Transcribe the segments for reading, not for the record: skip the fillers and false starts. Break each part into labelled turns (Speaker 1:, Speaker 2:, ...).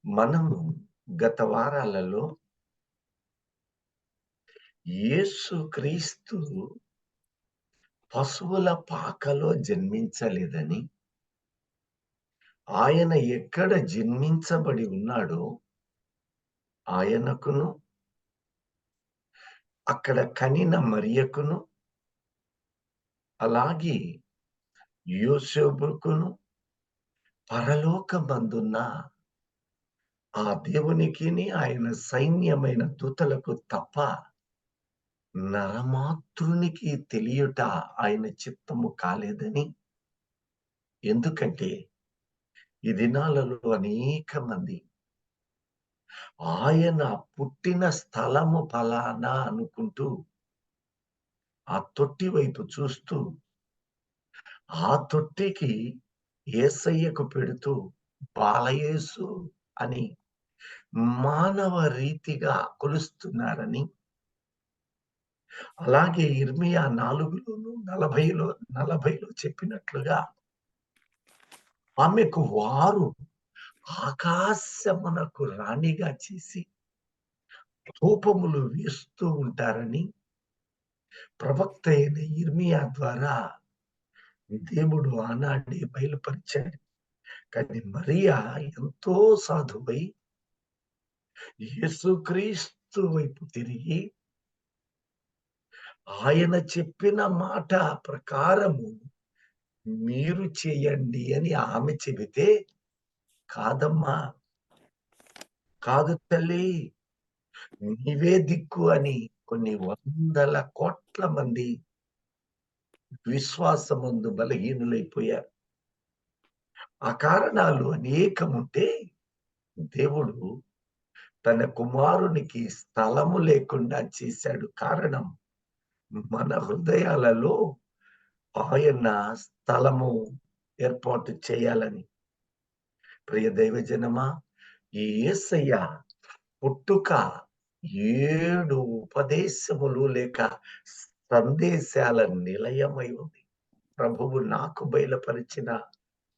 Speaker 1: మనము గత వారాలలో యేసుక్రీస్తు పశువుల పాకలో జన్మించలేదని, ఆయన ఎక్కడ జన్మించబడి ఉన్నాడో ఆయనకును, అక్కడ కనిన మరియకును, అలాగే యోసేపుకును, పరలోకమందున్న ఆ దేవునికిని ఆయన సైన్యమైన దూతలకు తప్ప నరమాత్రునికి తెలియుట ఆయన చిత్తము కాలేదని. ఎందుకంటే ఈ దినాలలో అనేక మంది ఆయన పుట్టిన స్థలము ఫలానా అనుకుంటూ ఆ తొట్టి వైపు చూస్తూ ఆ తొట్టికి యేసయ్యకు పెడుతూ బాలయేసు అని మానవ రీతిగా కొలుస్తున్నారని, అలాగే ఇర్మియా 4లోను 40లో చెప్పినట్లుగా ఆమెకు వారు ఆకాశమునకు రాణిగా చేసి ధూపములు వేస్తూ ఉంటారని ప్రవక్త అయిన ఇర్మియా ద్వారా దేవుడు ఆనాడే బయలుపరిచాడు. కానీ మరియా ఎంతో సాధువై యేసుక్రీస్తు వైపు తిరిగి ఆయన చెప్పిన మాట ప్రకారము మీరు చేయండి అని ఆమె చెబితే, కాదమ్మా, కాదు తల్లి, నీవే దిక్కు అని కొన్ని వందల కోట్ల మంది విశ్వాసమందు బలహీనులైపోయారు. ఆ కారణాలు అనేకముంటే దేవుడు తన కుమారునికి స్థలము లేకుండా చేశాడు. కారణం, మన హృదయాలలో ఆయన స్థలము ఏర్పాటు చేయాలని. ప్రియ దైవజనమా, ఈ యేసయ్య పుట్టుక 7 ఉపదేశములు లేక సందేశాల నిలయమై ఉంది. ప్రభువు నాకు బయలుపరిచిన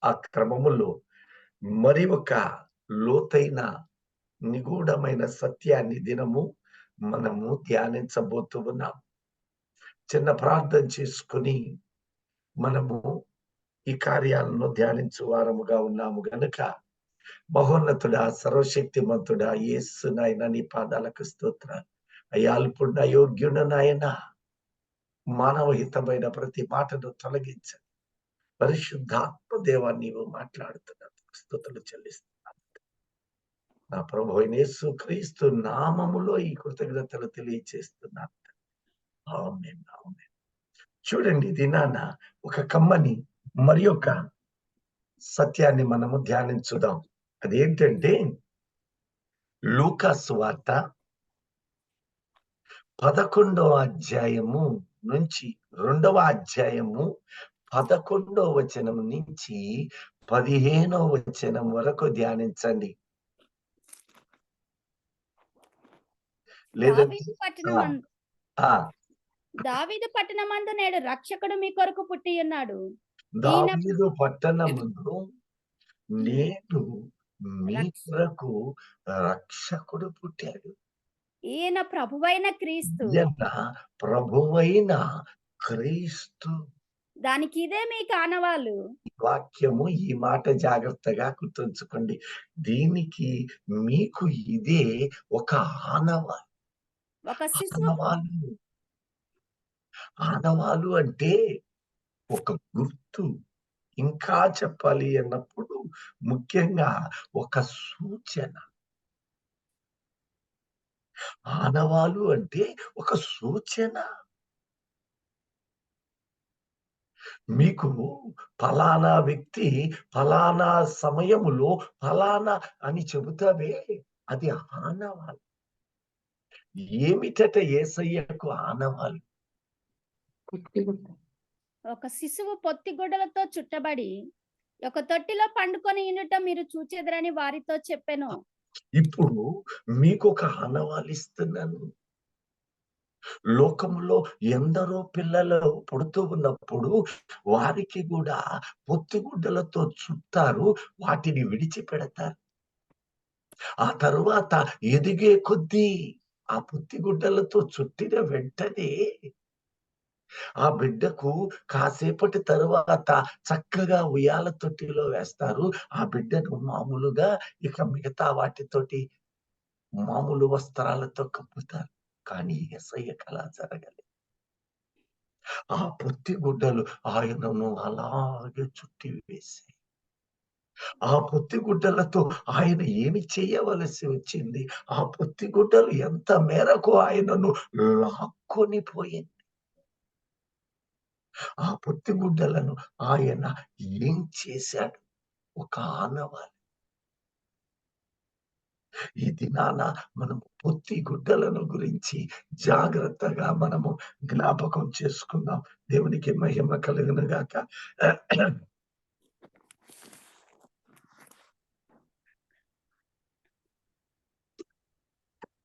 Speaker 1: ఆ క్రమములో మరి ఒక లోతైన నిగూఢమైన సత్యాన్ని దినము మనము ధ్యానించబోతూ ఉన్నాం. చిన్న ప్రార్థన చేసుకుని మనము ఈ కార్యాలను ధ్యానించు వారముగా ఉన్నాము గనుక, మహోన్నతుడా, సర్వశక్తిమంతుడా, యేసు నాయన నీ పాదాలకు స్తోత్రాలు. అయ్యా, అల్పుడు అయోగ్యుడు నాయన, మానవ హితమైన ప్రతి మాటను తొలగించండి. పరిశుద్ధాత్మ దేవా, నీవు మాట్లాడుతున్నందుకు స్తుతులు చెల్లిస్తున్నాను. నా ప్రభు అయిన యేసుక్రీస్తు నామములో ఈ కృతజ్ఞతలు తెలియచేస్తున్నాను. ఆమేన్, ఆమేన్. చూడండి, దినాన ఒక కమ్మని మరి ఒక సత్యాన్ని మనము ధ్యానించుదాం. అదేంటంటే లూకా సువార్త 11వ అధ్యాయము నుంచి 2వ అధ్యాయము 11వ వచనం నుంచి 15వ వచనం వరకు ధ్యానించండి. లేదంటే
Speaker 2: దావీదు పట్టణమందు
Speaker 1: ఆ,
Speaker 2: దావీదు పట్టణమందు నేడు రక్షకుడు మీ కొరకు పుట్టి ఉన్నాడు. ఈయన
Speaker 1: దావీదు పట్టణమందు నేడు మీ
Speaker 2: రక్ష-
Speaker 1: కొరకు రక్షకుడు పుట్టాడు.
Speaker 2: ఈయన ప్రభువైన క్రీస్తు.
Speaker 1: ఈయన ప్రభువైన క్రీస్తు.
Speaker 2: దానికి ఇదే మీకు ఆనవాలు.
Speaker 1: వాక్యము, ఈ మాట జాగ్రత్తగా గుర్తుంచుకోండి. దీనికి మీకు ఇదే ఒక ఆనవాలు.
Speaker 2: ఒక శిశువు
Speaker 1: ఆనవాలు ఆనవాలు అంటే ఒక గుర్తు. ఇంకా చెప్పాలి అన్నప్పుడు ముఖ్యంగా ఒక సూచన. ఆనవాలు అంటే ఒక సూచన. మీకు ఫలానా వ్యక్తి ఫలానా సమయములో ఫలానా అని చెబుతావే, అది ఆనవాలు. ఏమిటట యేసయ్యకు ఆనవాలు?
Speaker 2: ఒక శిశువు పొత్తిగుడ్డలతో చుట్టబడి ఒక తొట్టిలో పండుకొని ఉండుట మీరు చూచెదరని వారితో చెప్పెను.
Speaker 1: ఇప్పుడు మీకొక ఆనవాలు ఇస్తున్నాను. లోకంలో ఎందరో పిల్లలు పుడుతూ ఉన్నప్పుడు వారికి కూడా పొత్తిగుడ్డలతో చుట్టారు, వాటిని విడిచిపెడతారు. ఆ తరువాత ఎదిగే కొద్దీ ఆ పొత్తిగుడ్డలతో చుట్టిన వెంటనే ఆ బిడ్డకు కాసేపటి తరువాత చక్కగా ఉయ్యాల తొట్టిలో వేస్తారు. ఆ బిడ్డను మామూలుగా ఇక మిగతా వాటితోటి మామూలు వస్త్రాలతో కప్పుతారు. కానీ యేసయ్యకి అలా జరగలేదు. ఆ పొత్తిగుడ్డలు ఆయనను అలాగే చుట్టి వేశాయి. ఆ పొత్తిగుడ్డలతో ఆయన ఏమి చేయవలసి వచ్చింది? ఆ పొత్తిగుడ్డలు ఎంత మేరకు ఆయనను లాక్కొని పోయింది. ఆ పొత్తిగుడ్డలను ఆయన ఏం చేశాడు? ఒక ఆనవాలు. ఈ దినాన మనము పొత్తిగుడ్డలను గురించి జాగ్రత్తగా మనము జ్ఞాపకం చేసుకుందాం. దేవునికి మహిమ కలుగును గాక.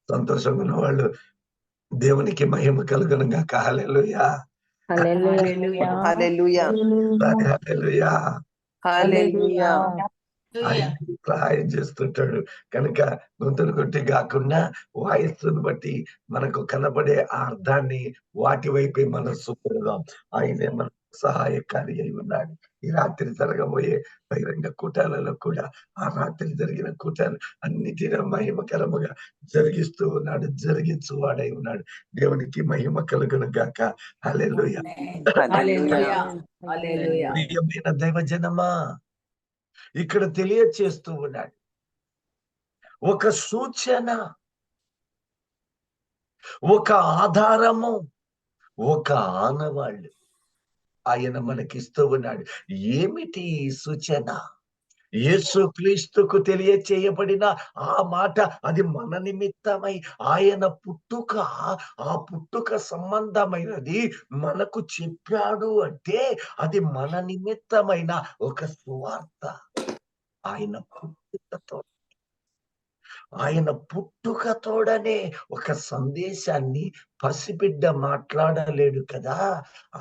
Speaker 1: సంతోషంగా ఉన్నవాళ్ళు దేవునికి మహిమ కలుగును గాక. హల్లెలూయా.
Speaker 3: హల్లెలూయా.
Speaker 4: హల్లెలూయా.
Speaker 1: హల్లెలూయా.
Speaker 4: హల్లెలూయా.
Speaker 1: ఆయన సహాయం చేస్తుంటాడు. కనుక గొంతులు కొట్టి కాకుండా వాయిస్‌ని బట్టి మనకు కనబడే ఆ అర్థాన్ని వాటి వైపే మనస్సు పెడదాం. ఆయనే మనకు సహాయకారి అయి ఉన్నాడు. ఈ రాత్రి జరగబోయే బహిరంగ కూటాలలో కూడా ఆ రాత్రి జరిగిన కూటాలు అన్నిటిని మహిమకరముగా జరిగిస్తూ ఉన్నాడు. జరిగించువాడై ఉన్నాడు. దేవునికి మహిమ కలుగును గాక. హల్లెలూయా.
Speaker 4: హల్లెలూయా.
Speaker 3: హల్లెలూయా.
Speaker 1: ప్రియమైన దైవజనమా, ఇక్కడ తెలియచేస్తూ ఉన్నాడు. ఒక సూచన, ఒక ఆధారము, ఒక ఆనవాళ్ళు ఆయన మనకిస్తూ ఉన్నాడు. ఏమిటి ఈ సూచన? యేసుక్రీస్తుకు తెలియచేయబడిన ఆ మాట అది మన నిమిత్తమై ఆయన పుట్టుక, ఆ పుట్టుక సంబంధమైనది మనకు చెప్పాడు అంటే అది మన నిమిత్తమైన ఒక సువార్త. ఆయన పుట్టుకతో ఆయన పుట్టుకతోడనే ఒక సందేశాన్ని పసిబిడ్డ మాట్లాడలేడు కదా.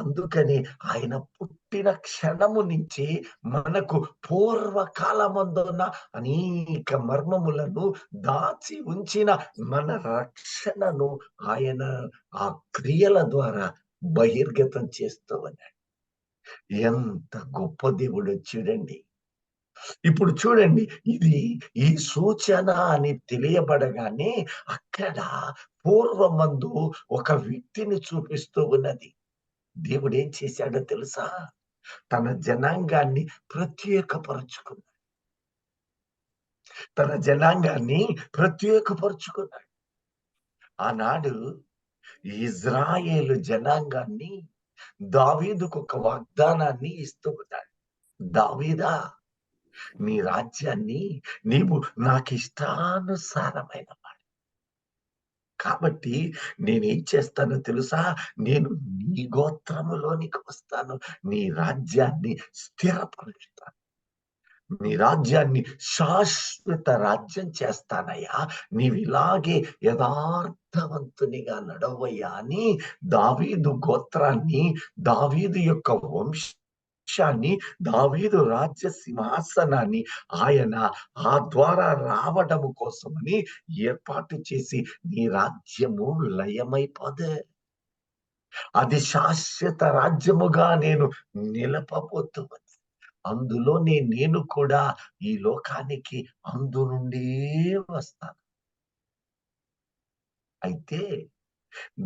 Speaker 1: అందుకని ఆయన పుట్టిన క్షణము నుంచి మనకు పూర్వకాలమందున్న అనేక మర్మములను దాచి ఉంచిన మన రక్షణను ఆయన ఆ క్రియల ద్వారా బహిర్గతం చేస్తూ ఉన్నాడు. ఎంత గొప్ప దేవుడో చూడండి. ఇప్పుడు చూడండి, ఇది ఈ సూచన అని తెలియబడగానే అక్కడ పూర్వమందు ఒక వ్యక్తిని చూపిస్తూ ఉన్నది. దేవుడు ఏం చేశాడో తెలుసా? తన జనాంగాన్ని ప్రత్యేకపరుచుకున్నాడు. తన జనాంగాన్ని ప్రత్యేకపరుచుకున్నాడు. ఆనాడు ఇజ్రాయేలు జనాంగాన్ని దావీదుకు ఒక వాగ్దానాన్ని ఇస్తూ ఉన్నాడు. దావీదా, నీ రాజ్యాన్ని నీవు నాకిష్టానుసారమైన వాడు. కాబట్టి నేనేం చేస్తానో తెలుసా? నేను నీ గోత్రములోనికి వస్తాను. నీ రాజ్యాన్ని స్థిరపరుస్తాను. నీ రాజ్యాన్ని శాశ్వత రాజ్యం చేస్తానయ్యా. నీవిలాగే యథార్థవంతునిగా నడవయ్యా అని దావీదు గోత్రాన్ని, దావీదు యొక్క వంశాన్ని, దావీదు రాజ్య సింహాసనాన్ని ఆయన ఆ ద్వారా రావడము కోసమని ఏర్పాటు చేసి, నీ రాజ్యము లయమైపోదే, అది శాశ్వత రాజ్యముగా నేను నిలపబోతున్నాను. అందులోనే నేను కూడా ఈ లోకానికి అందు నుండే వస్తాను. అయితే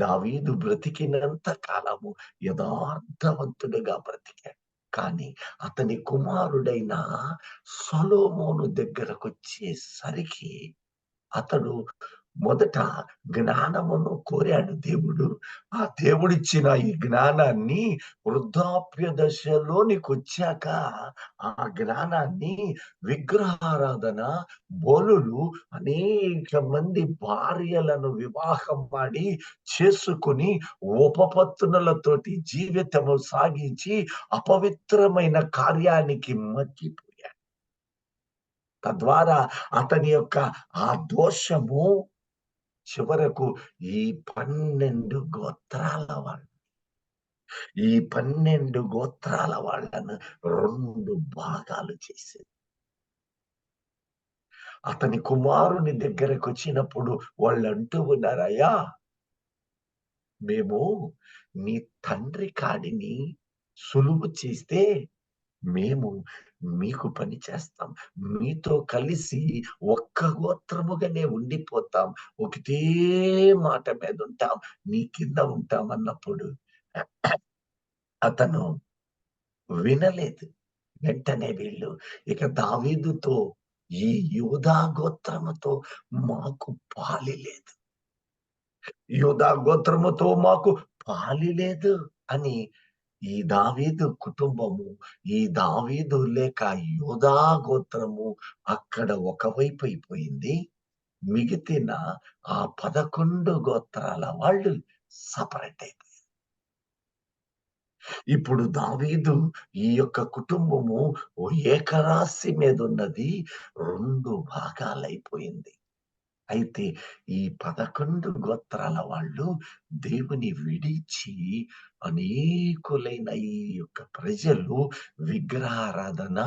Speaker 1: దావీదు బ్రతికినంత కాలము యథార్థవంతుడిగా బ్రతికాడు. కానీ అతని కుమారుడైన సొలొమోను దగ్గరకొచ్చేసరికి అతడు మొదట జ్ఞానమును కోరాడు దేవుడు. ఆ దేవుడిచ్చిన ఈ జ్ఞానాన్ని వృద్ధాప్య దశలోనికొచ్చాక ఆ జ్ఞానాన్ని విగ్రహారాధన, బలులు, అనేక మంది భార్యలను వివాహం ఆడి చేసుకుని ఉపపత్నులతోటి జీవితము సాగించి అపవిత్రమైన కార్యానికి మగ్గిపోయాడు. తద్వారా అతని యొక్క ఆ దోషము చివరకు ఈ 12 గోత్రాల వాళ్ళు, ఈ 12 గోత్రాల వాళ్ళను 2 భాగాలు చేసింది. అతని కుమారుని దగ్గరకు వచ్చినప్పుడు వాళ్ళు అంటూ ఉన్నారు, అయ్యా మేము నీ తండ్రి కాడిని సులువు చేస్తే మేము మీకు పని చేస్తాం, మీతో కలిసి ఒక్క గోత్రముగానే ఉండిపోతాం, ఒకటే మాట మీద ఉంటాం, నీ కింద ఉంటాం అన్నప్పుడు అతను వినలేదు. వెంటనే వీళ్ళు ఇక దావీదుతో, ఈ యూదా గోత్రముతో మాకు పాలి లేదు, యూదా గోత్రముతో మాకు పాలి లేదు అని ఈ దావీదు కుటుంబము, ఈ దావీదు లేక యూదా గోత్రము అక్కడ ఒకవైపు అయిపోయింది. మిగిలిన ఆ 11 గోత్రాల వాళ్ళు సపరేట్ అయిపోయారు. ఇప్పుడు దావీదు ఈ యొక్క కుటుంబము ఏకరాశి మీద ఉన్నది 2 భాగాలైపోయింది. అయితే ఈ 11 గోత్రాల వాళ్ళు దేవుని విడిచి అనేకులైన ఈ యొక్క ప్రజలు విగ్రహారాధన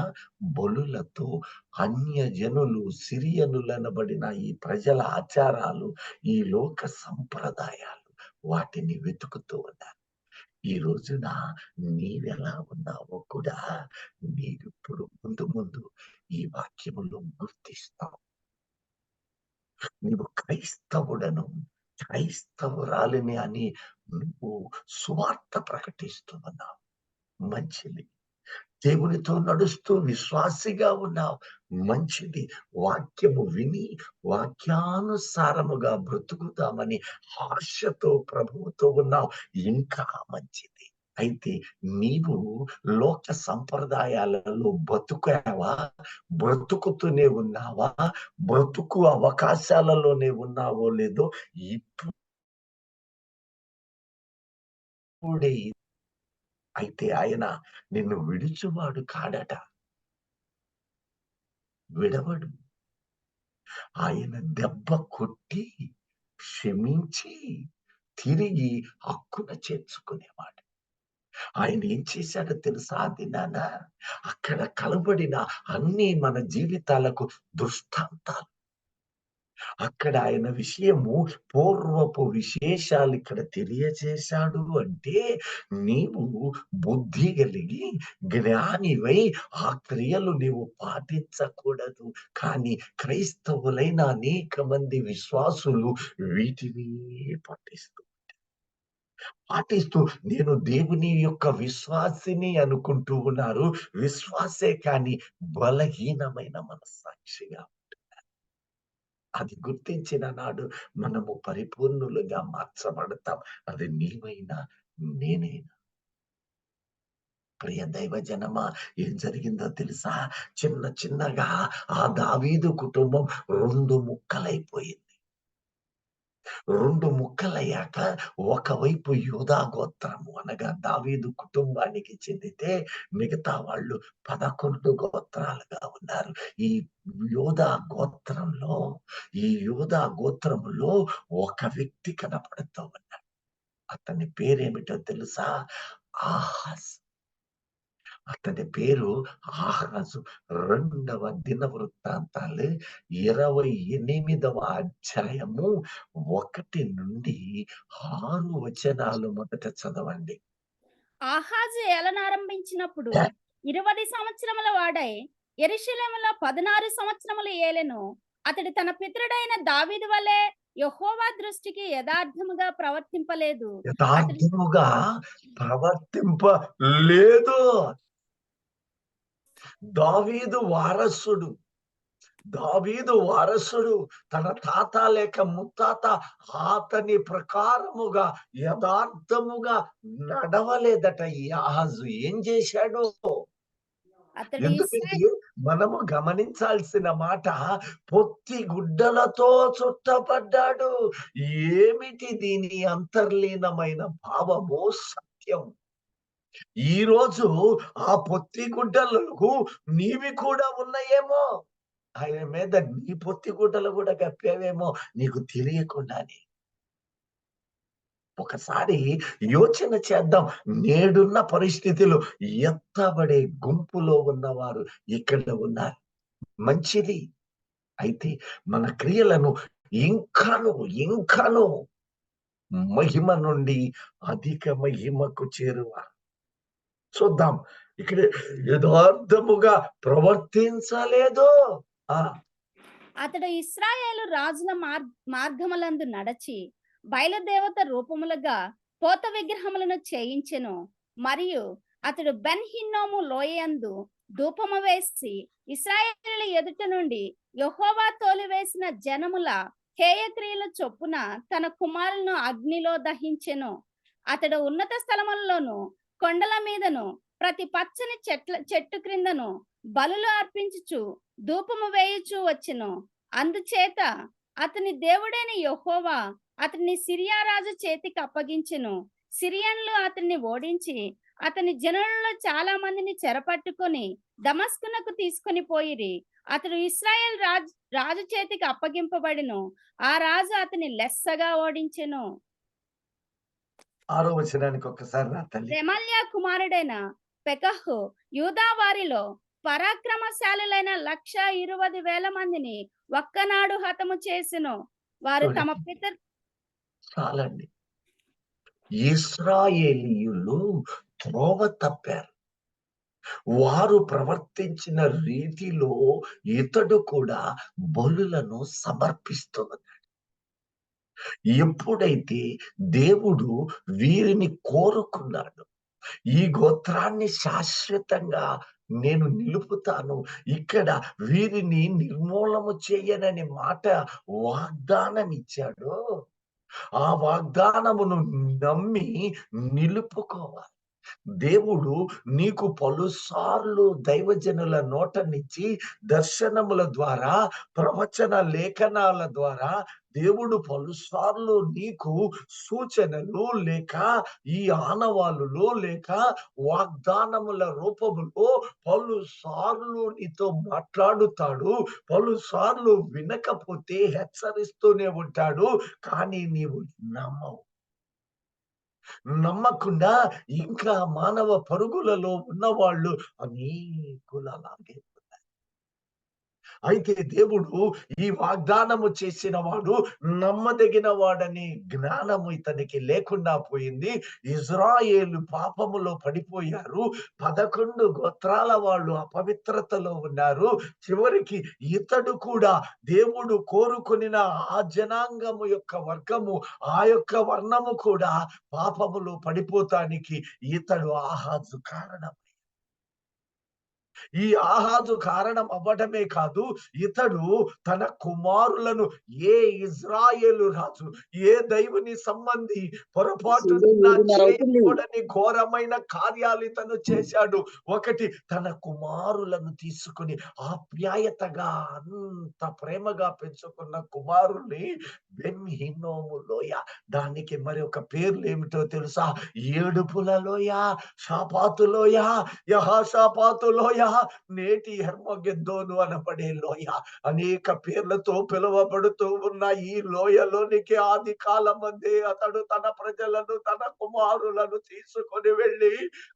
Speaker 1: బలులతో అన్యజనులు సిరియనులనబడిన ఈ ప్రజల ఆచారాలు, ఈ లోక సంప్రదాయాలు వాటిని వెతుకుతూ ఉన్నారు. ఈ రోజున నీవెలా ఉన్నావో కూడా నీకు ఇప్పుడు ముందు ముందు ఈ వాక్యములో గుర్తిస్తావు. నీవు క్రైస్తవుడను, క్రైస్తవురాలిని అని నువ్వు సువార్త ప్రకటిస్తూ ఉన్నావు, మంచిది. దేవునితో నడుస్తూ విశ్వాసిగా ఉన్నావు, మంచిది. వాక్యము విని వాక్యానుసారముగా బ్రతుకుతామని ఆశతో ప్రభువుతో ఉన్నావు, ఇంకా మంచిది. అయితే నీవు లోక సంప్రదాయాలలో బతుకావా, బ్రతుకుతూనే ఉన్నావా, బ్రతుకు అవకాశాలలోనే ఉన్నావో లేదో ఇప్పుడే. అయితే ఆయన నిన్ను విడుచువాడు కాడట, విడవడు. ఆయన దెబ్బ కొట్టి క్షమించి తిరిగి హక్కున చేర్చుకునేవాడు. ఆయన ఏం చేశాడో తెలుసా? దినాన అక్కడ కలబడిన అన్ని మన జీవితాలకు దృష్టాంతాలు. అక్కడ ఆయన విషయము పూర్వపు విశేషాలు ఇక్కడ తెలియజేశాడు. అంటే నీవు బుద్ధి కలిగి జ్ఞానివై ఆ క్రియలు నీవు పాటించకూడదు. కానీ క్రైస్తవులైన అనేక మంది విశ్వాసులు వీటిని పాటిస్తూ నేను దేవుని యొక్క విశ్వాసిని అనుకుంటూ ఉన్నారు. విశ్వాసే కానీ బలహీనమైన మనస్సాక్షిగా ఉంటున్నారు. అది గుర్తించిన నాడు మనము పరిపూర్ణులుగా మార్చబడతాం. అది నీవైనా నేనైనా. ప్రియ దైవ జనమా, ఏం జరిగిందో తెలుసా? చిన్న చిన్నగా ఆ దావీదు కుటుంబం 2 ముక్కలైపోయింది. 2 ముక్కలయ్యాక ఒకవైపు యూదా గోత్రము అనగా దావీదు కుటుంబానికి చెందితే, మిగతా వాళ్ళు 11 గోత్రాలుగా ఉన్నారు. ఈ యూదా గోత్రములో ఒక వ్యక్తి కనపడుతూ ఉన్నాడు. అతని పేరేమిటో తెలుసా? ఆహాజ్. అతని పేరు ఆహాజు. 2వ దినవృత్తాంతాలు 28వ అధ్యాయము 1 నుండి 6 వచనాలు మొదట చదవండి.
Speaker 2: ఆహాజు ఏలనారంభించినప్పుడు 20 సంవత్సరముల వాడై యెరూషలేములో 16 సంవత్సరములు ఏలెను. అతడు తన పితరుడైన దావీదు వలె యెహోవా దృష్టికి యథార్థముగా ప్రవర్తింపలేదు.
Speaker 1: యథార్థముగా ప్రవర్తింపలేదు. దావీదు వారసుడు తన తాత లేక ముత్తాత అతని ప్రకారముగా యథార్థముగా నడవలేదట. ఈ ఆహాజు ఏం చేశాడు?
Speaker 2: అతడు
Speaker 1: ఎందుకంటే మనము గమనించాల్సిన మాట, పొత్తి గుడ్డలతో చుట్టబడ్డాడు. ఏమిటి దీని అంతర్లీనమైన భావము? సత్యం. ఈ రోజు ఆ పొత్తి గుడ్డలకు నీవి కూడా ఉన్నాయేమో. ఆయన మీద నీ పొత్తి గుడ్డలు కూడా కప్పావేమో నీకు తెలియకుండానే. ఒకసారి యోచన చేద్దాం. నేడున్న పరిస్థితిలో ఎత్తబడే గుంపులో ఉన్నవారు ఇక్కడ ఉన్నారు, మంచిది. అయితే మన క్రియలను ఇంకాను ఇంకాను మహిమ నుండి అధిక మహిమకు చేరువ. చూద్దాం ఇక్కడ యథార్థముగా ప్రవర్తించలేదు. ఆ
Speaker 2: అతడు ఇశ్రాయేలు రాజుల మార్గములందు నడచి బయలుదేవత రూపములుగా పోత విగ్రహములను చేయించెను. మరియు అతడు బెన్ హిన్నోము లోయందు ధూపము వేసి ఇశ్రాయేలు ఎదుట నుండి యెహోవా తోలివేసిన జనముల హేయక్రియల చొప్పున తన కుమారులను అగ్నిలో దహించెను. అతడు ఉన్నత స్థలములలోను కొండల మీదను ప్రతి పచ్చని చెట్టు క్రిందను బలులు అర్పించుచు ధూపము వేయుచు వచ్చెను. అందుచేత అతని దేవుడైన యెహోవా అతన్ని సిరియా రాజు చేతికి అప్పగించెను. సిరియన్లు అతన్ని ఓడించి అతని జనులలో చాలా మందిని చెరపట్టుకొని దమస్కునకు తీసుకొని పోయిరి. అతడు ఇశ్రాయేల్ రాజు చేతికి అప్పగింపబడిను. ఆ రాజు అతని లెస్సగా ఓడించెను.
Speaker 1: 6వ వచనానికి ఒక్కసారి రా తల్లి.
Speaker 2: రెమల్యా కుమారుడైన పెకహు యూదా వారిలో పరాక్రమశాలులైన 120,000 మందిని ఒక్కనాడు హతము చేసెను. వారు తమ
Speaker 1: చాలండి. ఇశ్రాయేలీయులు త్రోవ తప్పారు. వారు ప్రవర్తించిన రీతిలో ఇతడు కూడా బలులను సమర్పిస్తున్నాడు. ఎప్పుడైతే దేవుడు వీరిని కోరుకున్నాడు, ఈ గోత్రాన్ని శాశ్వతంగా నేను నిలుపుతాను, ఇక్కడ వీరిని నిర్మూలము చేయనని మాట వాగ్దానం ఇచ్చాడు. ఆ వాగ్దానమును నమ్మి నిలుపుకోవాలి. దేవుడు నీకు పలుసార్లు దైవజనుల నోట నుంచి దర్శనముల ద్వారా, ప్రవచన లేఖనాల ద్వారా దేవుడు పలుసార్లు నీకు సూచనలు లేక ఈ ఆనవాళ్ళులో లేక వాగ్దానముల రూపములో పలుసార్లు నీతో మాట్లాడుతాడు. పలుసార్లు వినకపోతే హెచ్చరిస్తూనే ఉంటాడు. కానీ నీవు నమ్మకుండా ఇంకా మానవ పరుగులలో ఉన్నవాళ్ళు అనేకులు అలాగే. అయితే దేవుడు ఈ వాగ్దానము చేసిన వాడు నమ్మదగిన వాడని జ్ఞానము ఇతనికి లేకుండా పోయింది. ఇజ్రాయేలు పాపములో పడిపోయారు. 11 గోత్రాల వాళ్ళు అపవిత్రతలో ఉన్నారు. చివరికి ఇతడు కూడా దేవుడు కోరుకొనిన ఆ జనాంగము యొక్క వర్గము, ఆ యొక్క వర్ణము కూడా పాపములో పడిపోతానికి ఇతడు ఆహాజు కారణం. ఈ ఆహాజు కారణం అవ్వడమే కాదు, ఇతడు తన కుమారులను ఏ ఇజ్రాయేలు రాజు, ఏ దైవుని సంబంధి పొరపాటుని ఘోరమైన కార్యాలు ఇతను చేశాడు. ఒకటి, తన కుమారులను తీసుకుని ఆప్యాయతగా అంత ప్రేమగా పెంచుకున్న కుమారుల్ని బెన్ హిన్నోము లోయ, దానికి మరి ఒక పేర్లు ఏమిటో తెలుసా? ఏడుపుల లోయ, షాపాతు లోయ, యెహోషాపాతు లోయ, నేటి హెర్మగెద్దోను అనబడే లోయ, అనేక పేర్లతో పిలువబడుతూ ఉన్న ఈ లోయలోనికి ఆది కాలమందే అతడు తన ప్రజలను, తన కుమారులను తీసుకొని వెళ్ళి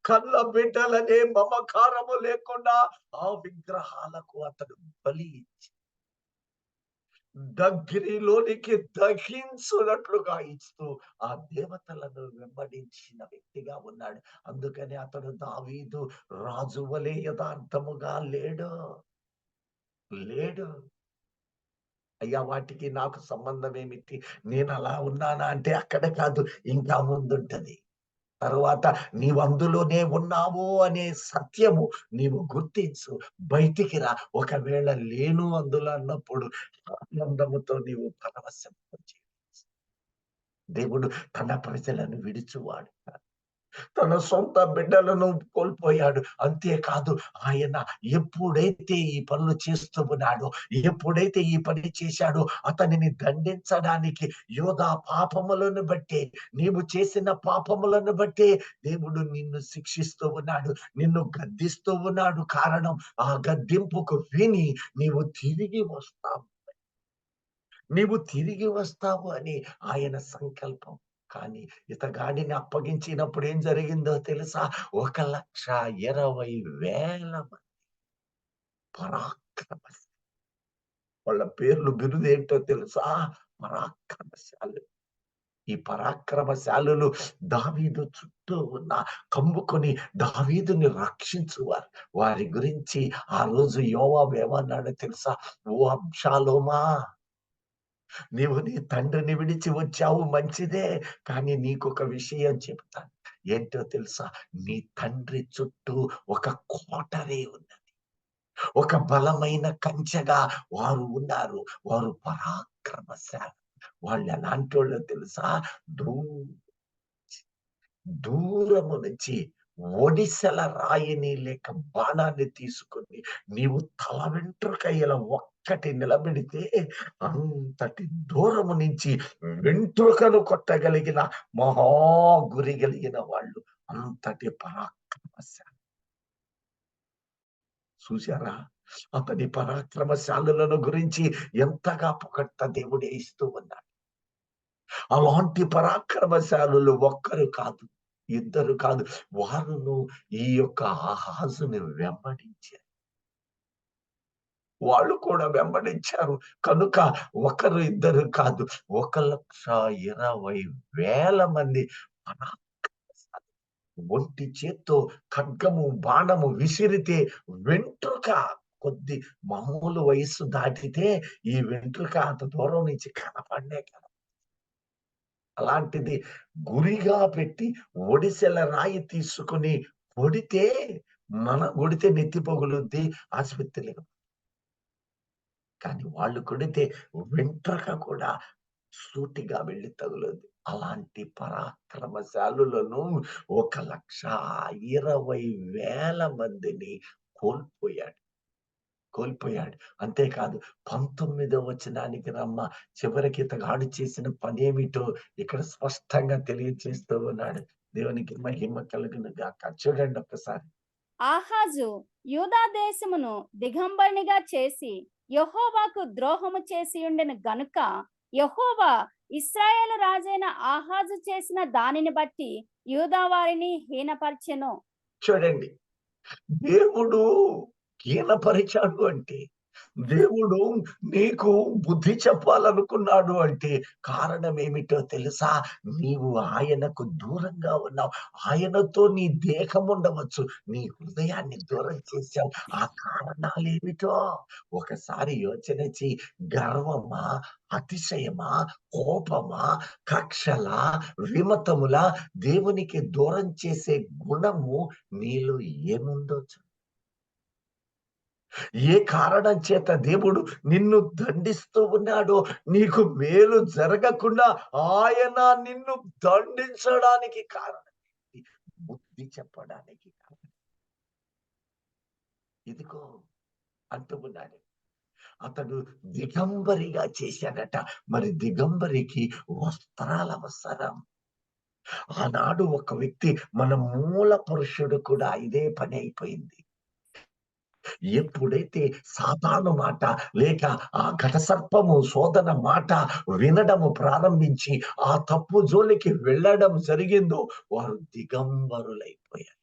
Speaker 1: కళ్ళ బిడ్డలనే మమకారము లేకుండా ఆ విగ్రహాలకు అతడు బలి ఇచ్చి దగ్గరిలోనికి దహించున్నట్లుగా ఇస్తూ ఆ దేవతలను వెంబడించిన వ్యక్తిగా ఉన్నాడు. అందుకని అతడు దావీదు రాజు వలె యథార్థముగా లేడు. అయ్యా, వాటికి నాకు సంబంధం ఏమిటి? నేను అలా ఉన్నానా అంటే అక్కడ కాదు, ఇంకా ముందుంటది. తరువాత నీవు అందులోనే ఉన్నావు అనే సత్యము నీవు గుర్తించు, బయటికి రా. ఒకవేళ లేను అందులో అన్నప్పుడు ఆనందముతో నీవు పరవశం చేయవచ్చు. దేవుడు తన ప్రజలను విడిచువాడు, తన సొంత బిడ్డలను కోల్పోయాడు. అంతేకాదు, ఆయన ఎప్పుడైతే ఈ పనులు చేస్తూ ఉన్నాడో, ఎప్పుడైతే ఈ పని చేశాడో, అతనిని దండించడానికి యోధా పాపములను బట్టే, నీవు చేసిన పాపములను బట్టే దేవుడు నిన్ను శిక్షిస్తూ ఉన్నాడు, నిన్ను గద్దిస్తూ ఉన్నాడు. కారణం, ఆ గద్దింపుకు విని నీవు తిరిగి వస్తావు అని ఆయన సంకల్పం. కానీ ఇతగాడిని అప్పగించినప్పుడు ఏం జరిగిందో తెలుసా? 1,20,000 మంది పరాక్రమ వాళ్ళ పేర్లు బిరుదు ఏంటో తెలుసా? పరాక్రమశాలి. ఈ పరాక్రమశాలులు దావీదు చుట్టూ ఉన్న కమ్ముకొని దావీదుని రక్షించువారు. వారి గురించి ఆ రోజు యోవాబు ఏమన్నాడో తెలుసా? ఓ అబ్షాలోమా, నీవు నీ తండ్రిని విడిచి వచ్చావు మంచిదే, కానీ నీకొక విషయం చెప్తాను. ఏంటో తెలుసా? నీ తండ్రి చుట్టూ ఒక కోటరీ ఉన్నది. ఒక బలమైన కంచెగా వారు ఉన్నారు. వారు పరాక్రమశాలి. వాళ్ళు ఎలాంటోళ్ళో తెలుసా? దూ దూరము నుంచి ఒడిసెల రాయిని లేక బాణాన్ని తీసుకొని నీవు తల వెంట్రుకయ్యల ఒక్కటి నిలబెడితే అంతటి దూరము నుంచి వెంట్రుకను కొట్టగలిగిన మహా గురి కలిగిన వాళ్ళు. అంతటి పరాక్రమశాలి. చూశారా? అతని పరాక్రమశాలులను గురించి ఎంతగా పొగడ్త దేవుడే ఇస్తూ ఉన్నాడు. అలాంటి పరాక్రమశాలులు ఒక్కరు కాదు, ఇద్దరు కాదు, వారును ఈ యొక్క ఆహాజుని వెంబడించారు. వాళ్ళు కూడా వెంబడించారు కనుక ఒకరు ఇద్దరు కాదు, 1,20,000 మంది పరాక్రమశాలు. ఒంటి చేత్తో ఖడ్గము బాణము విసిరితే వెంట్రుక కొద్ది మామూలు వయస్సు దాటితే ఈ వెంట్రుక అంత దూరం నుంచి కనపడనే కనపడదు. అలాంటిది గురిగా పెట్టి ఒడిసెల రాయి తీసుకుని కొడితే కొడితే నెత్తి పగులుద్ది, ఆసుపత్రులకు. కానీ వాళ్ళు కొడితే వెంట్రుక కూడా సూటిగా వెళ్ళి తగులుద్ది. అలాంటి పరాక్రమశాలులను 1,20,000 మందిని కోల్పోయాడు. అంతేకాదు 19వ వచనానికి రమ్మ. చివరికి ఇతగాడు చేసిన పనేమిటో ఇక్కడ స్పష్టంగా తెలియజేస్తూ ఉన్నాడు. దేవునికి మహిమ కలుగును గాక. చూడండి ఒక్కసారి.
Speaker 2: ఆహాజు యూదా దేశమును దిగంబరినిగా చేసి యెహోవాకు ద్రోహము చేసి ఉండెను గనుక యెహోవా ఇశ్రాయేలు రాజైన ఆహాజు చేసిన దానిని బట్టి యూదా వారిని హీనపరిచెను.
Speaker 1: చూడండి, దేవుడు హీనపరిచాడు అంటే, దేవుడు నీకు బుద్ధి చెప్పాలనుకున్నాడు అంటే కారణం ఏమిటో తెలుసా? నీవు ఆయనకు దూరంగా ఉన్నావు. ఆయనతో నీ దేహం ఉండవచ్చు, నీ హృదయాన్ని దూరం చేశావు. ఆ కారణాలు ఏమిటో ఒకసారి యోచన చెయ్యి. గర్వమా, అతిశయమా, కోపమా, కక్షలా, విమతములా దేవునికి దూరం చేసే గుణము నీలో ఏముందో ఏ కారణం చేత దేవుడు నిన్ను దండిస్తూ ఉన్నాడో, నీకు మేలు జరగకుండా ఆయన నిన్ను దండించడానికి కారణం ఏంటి? బుద్ధి చెప్పడానికి కారణం. ఇదిగో అంటూ ఉన్నాడు. అతడు దిగంబరిగా చేశాడట. మరి దిగంబరికి వస్త్రాల అవసరం. ఆనాడు ఒక వ్యక్తి, మన మూల పురుషుడు కూడా ఇదే పని అయిపోయింది. ఎప్పుడైతే సాతాను మాట లేక ఆ ఘటసర్పము శోధన మాట వినడము ప్రారంభించి ఆ తప్పు జోలికి వెళ్ళడం జరిగిందో వారు దిగంబరులైపోయారు.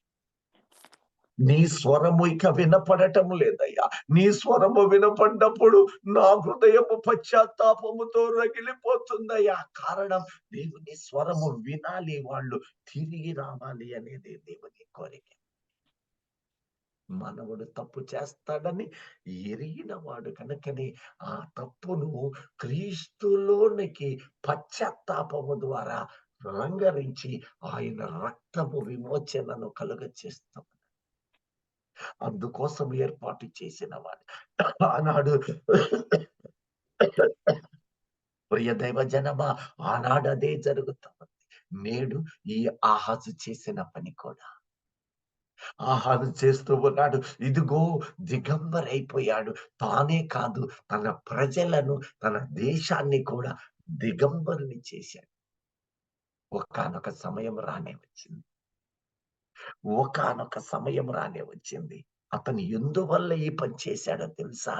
Speaker 1: నీ స్వరము ఇక వినపడటం లేదయ్యా. నీ స్వరము వినపడ్డప్పుడు నా హృదయము పశ్చాత్తాపముతో రగిలిపోతుందయ్యా. కారణం, దేవుని స్వరము వినాలి, వాళ్ళు తిరిగి రావాలి అనేది దేవుని కోరిక. మనవుడు తప్పు చేస్తాడని ఎరిగిన వాడు కనుకనే ఆ తప్పును క్రీస్తులోనికి పశ్చాత్తాపము ద్వారా రంగరించి ఆయన రక్తము విమోచనను కలుగచేస్తాం. అందుకోసం ఏర్పాటు చేసిన వాడు ఆనాడు. ప్రియ దైవ జనమా, ఆనాడు అదే జరుగుతుంది. నేడు ఈ ఆహాజు చేసిన పని కూడా ఆహాజు చేస్తూ ఉన్నాడు. ఇదిగో దిగంబరైపోయాడు. తానే కాదు, తన ప్రజలను, తన దేశాన్ని కూడా దిగంబరుని చేశాడు. ఒకానొక సమయం రానే వచ్చింది. అతను ఎందువల్ల ఈ పని చేశాడో తెలుసా?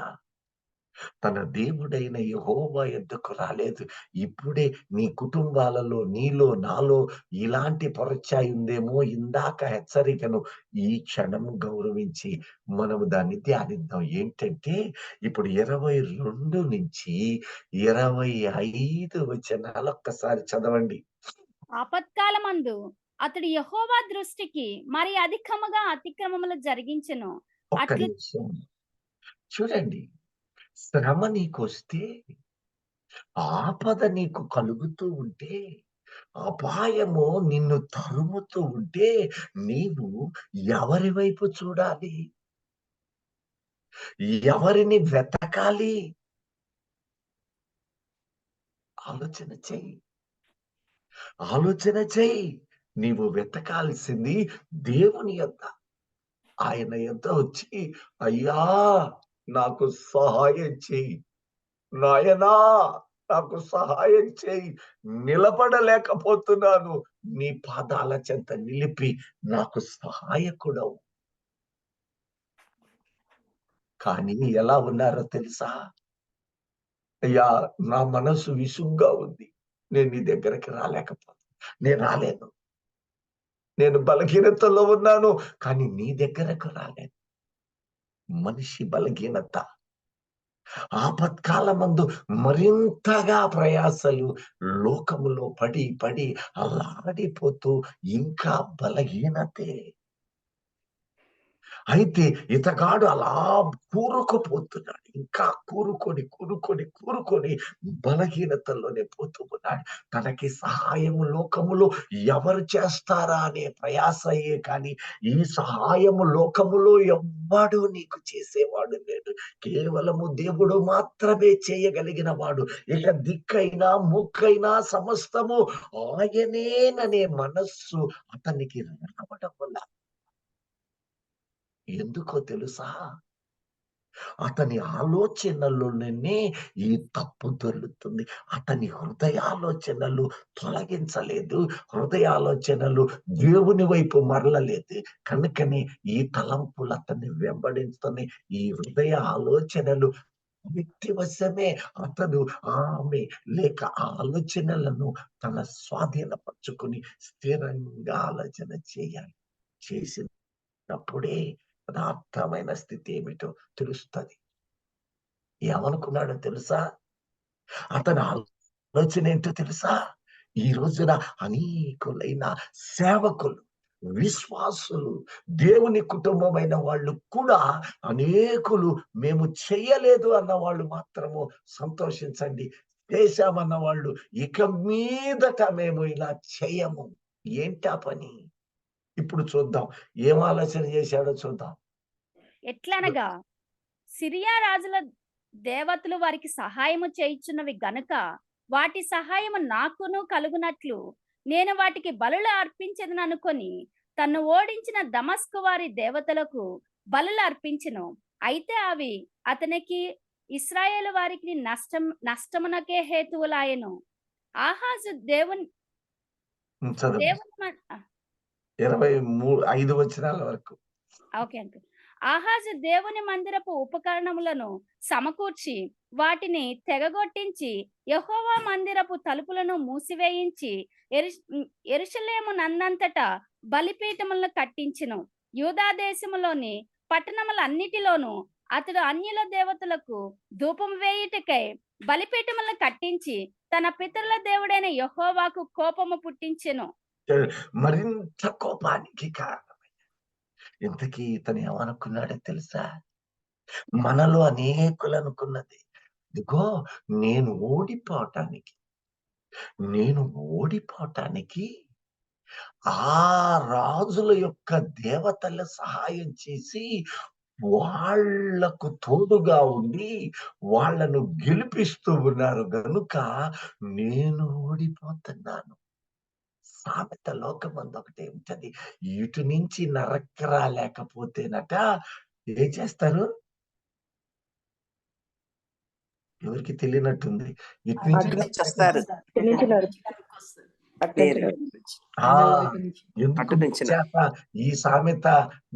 Speaker 1: తన దేవుడైన యెహోవా యొద్దకు రాలేదు. ఇప్పుడే నీ కుటుంబాలలో, నీలో, నాలో ఇలాంటి పొరచ్చాయి ఉందేమో, ఇందాక హెచ్చరికను ఈ క్షణం గౌరవించి మనము దాన్ని ధ్యానిద్దాం. ఏంటంటే ఇప్పుడు 22 నుంచి 25 వచనాలు ఒక్కసారి చదవండి.
Speaker 2: ఆపత్కాలమందు అతడు యెహోవా దృష్టికి మరి అధికముగా అతిక్రమములు జరిగించెను.
Speaker 1: ఒక్క
Speaker 2: అట్లు
Speaker 1: నిమిషం చూడండి. శ్రమ నీకొస్తే, ఆపద నీకు కలుగుతూ ఉంటే, అపాయము నిన్ను తరుముతూ ఉంటే నీవు ఎవరి వైపు చూడాలి? ఎవరిని వెతకాలి? ఆలోచన చెయ్యి. ఆలోచన చెయ్యి. నీవు వెతకాల్సింది దేవుని యొద్ద. ఆయన యొద్ద వచ్చి, అయ్యా నాకు సహాయం చెయ్యి, నాయనా నాకు సహాయం చేయి, నిలబడలేకపోతున్నాను, నీ పాదాల చెంత నిలిపి నాకు సహాయకుడవు. కానీ ఎలా ఉన్నారో తెలుసా? అయ్యా నా మనసు విసుగ్గా ఉంది, నేను నీ దగ్గరికి నేను రాలేను, నేను బలహీనతలో ఉన్నాను, కానీ నీ దగ్గరకు రాలేను. మనిషి బలహీనత ఆపత్కాలమందు మరింతగా ప్రయాసలు లోకములో పడి పడి అల్లాడిపోతూ ఇంకా బలహీనతే. అయితే ఇతగాడు అలా కూరుకుపోతున్నాడు. ఇంకా కూరుకొని బలహీనతల్లోనే పోతూ ఉన్నాడు. తనకి సహాయము లోకములో ఎవరు చేస్తారా అనే ప్రయాసయే కానీ ఈ సహాయము లోకములో ఎవ్వడు నీకు చేసేవాడు లేడు. కేవలము దేవుడు మాత్రమే చేయగలిగిన వాడు. ఇక దిక్కైనా ముక్కైనా సమస్తము ఆయనేననే మనస్సు అతనికి రావడం వల్ల, ఎందుకో తెలుసా? అతని ఆలోచనలోనే ఈ తప్పు దొరుకుతుంది. అతని హృదయాలోచనలు తొలగించలేదు, హృదయాలోచనలు దేవుని వైపు మరలలేదు. కనుకనే ఈ తలంపులు అతన్ని వెంబడిస్తున్నాయి. ఈ హృదయ ఆలోచనలు వ్యక్తి వశమే. అతను ఆమె లేక ఆ ఆలోచనలను తన స్వాధీనపరుచుకుని స్థిరంగా ఆలోచన చేయాలి. చేసినప్పుడే యథార్థమైన స్థితి ఏమిటో తెలుస్తుంది. ఏమనుకున్నాడో తెలుసా? అతని ఆలోచన ఏంటో తెలుసా? ఈ రోజున అనేకులైన సేవకులు, విశ్వాసులు, దేవుని కుటుంబమైన వాళ్ళు కూడా అనేకులు మేము చెయ్యలేదు అన్న వాళ్ళు మాత్రము సంతోషించండి. చేశామన్న వాళ్ళు ఇక మీదట మేము ఇలా చేయము. ఏంటా పని? ఇప్పుడు చూద్దాం. ఏం ఆలోచన చేశాడో చూద్దాం.
Speaker 2: ఎట్లనగా సిరియా రాజుల దేవతలు వారికి సహాయము చేయుచున్నవి గనుక వాటి సహాయము నాకును కలుగునట్లు నేను వాటికి బలులు అర్పించదని అనుకొని తన్ను ఓడించిన దమస్కు వారి దేవతలకు బలులు అర్పించెను. అయితే అవి అతనికి ఇశ్రాయేలు వారికి నష్టమునకే హేతువులాయెను. ఆహాజు దేవుని
Speaker 1: చదువు.
Speaker 2: దేవుని
Speaker 1: 25 వచనాల వరకు.
Speaker 2: Okay uncle. ఆహాజు దేవుని మందిరపు ఉపకరణములను సమకూర్చి వాటిని తెగగొట్టించి యెహోవా మందిరపు తలుపులను మూసివేయించి యెరూషలేము నందంతటా బలిపీఠములను కట్టించెను. యూదా దేశములోని పట్టణములన్నిటిలోనూ అతడు అన్యుల దేవతలకు ధూపం వేయుటకై బలిపీఠములను కట్టించి తన పితరుల దేవుడైన యెహోవాకు కోపము పుట్టించెను.
Speaker 1: మరింత కోపానికి కారణమయ్యాడు. ఇంతకీ ఇతను ఏమనుకున్నాడో తెలుసా? మనలో అనేకులు అనుకున్నది, ఇదిగో నేను ఓడిపోవటానికి ఆ రాజుల యొక్క దేవతల సహాయం చేసి వాళ్లకు తోడుగా ఉండి వాళ్ళను గెలిపిస్తూ ఉన్నారు గనుక నేను ఓడిపోతున్నాను. సామెత లోకమందు ఒకటే ఉంటది, ఇటు నుంచి నరక్కరా లేకపోతేనట ఏం చేస్తారు? ఎవరికి తెలియనట్టుంది. ఇటు నుంచి
Speaker 4: అగ్ని చేస్తారు. లేరు.
Speaker 1: ఆ
Speaker 3: అందరి వైపు నుంచి.
Speaker 1: ఎందుకు
Speaker 4: అటు నుంచి
Speaker 1: చేత ఈ సామెత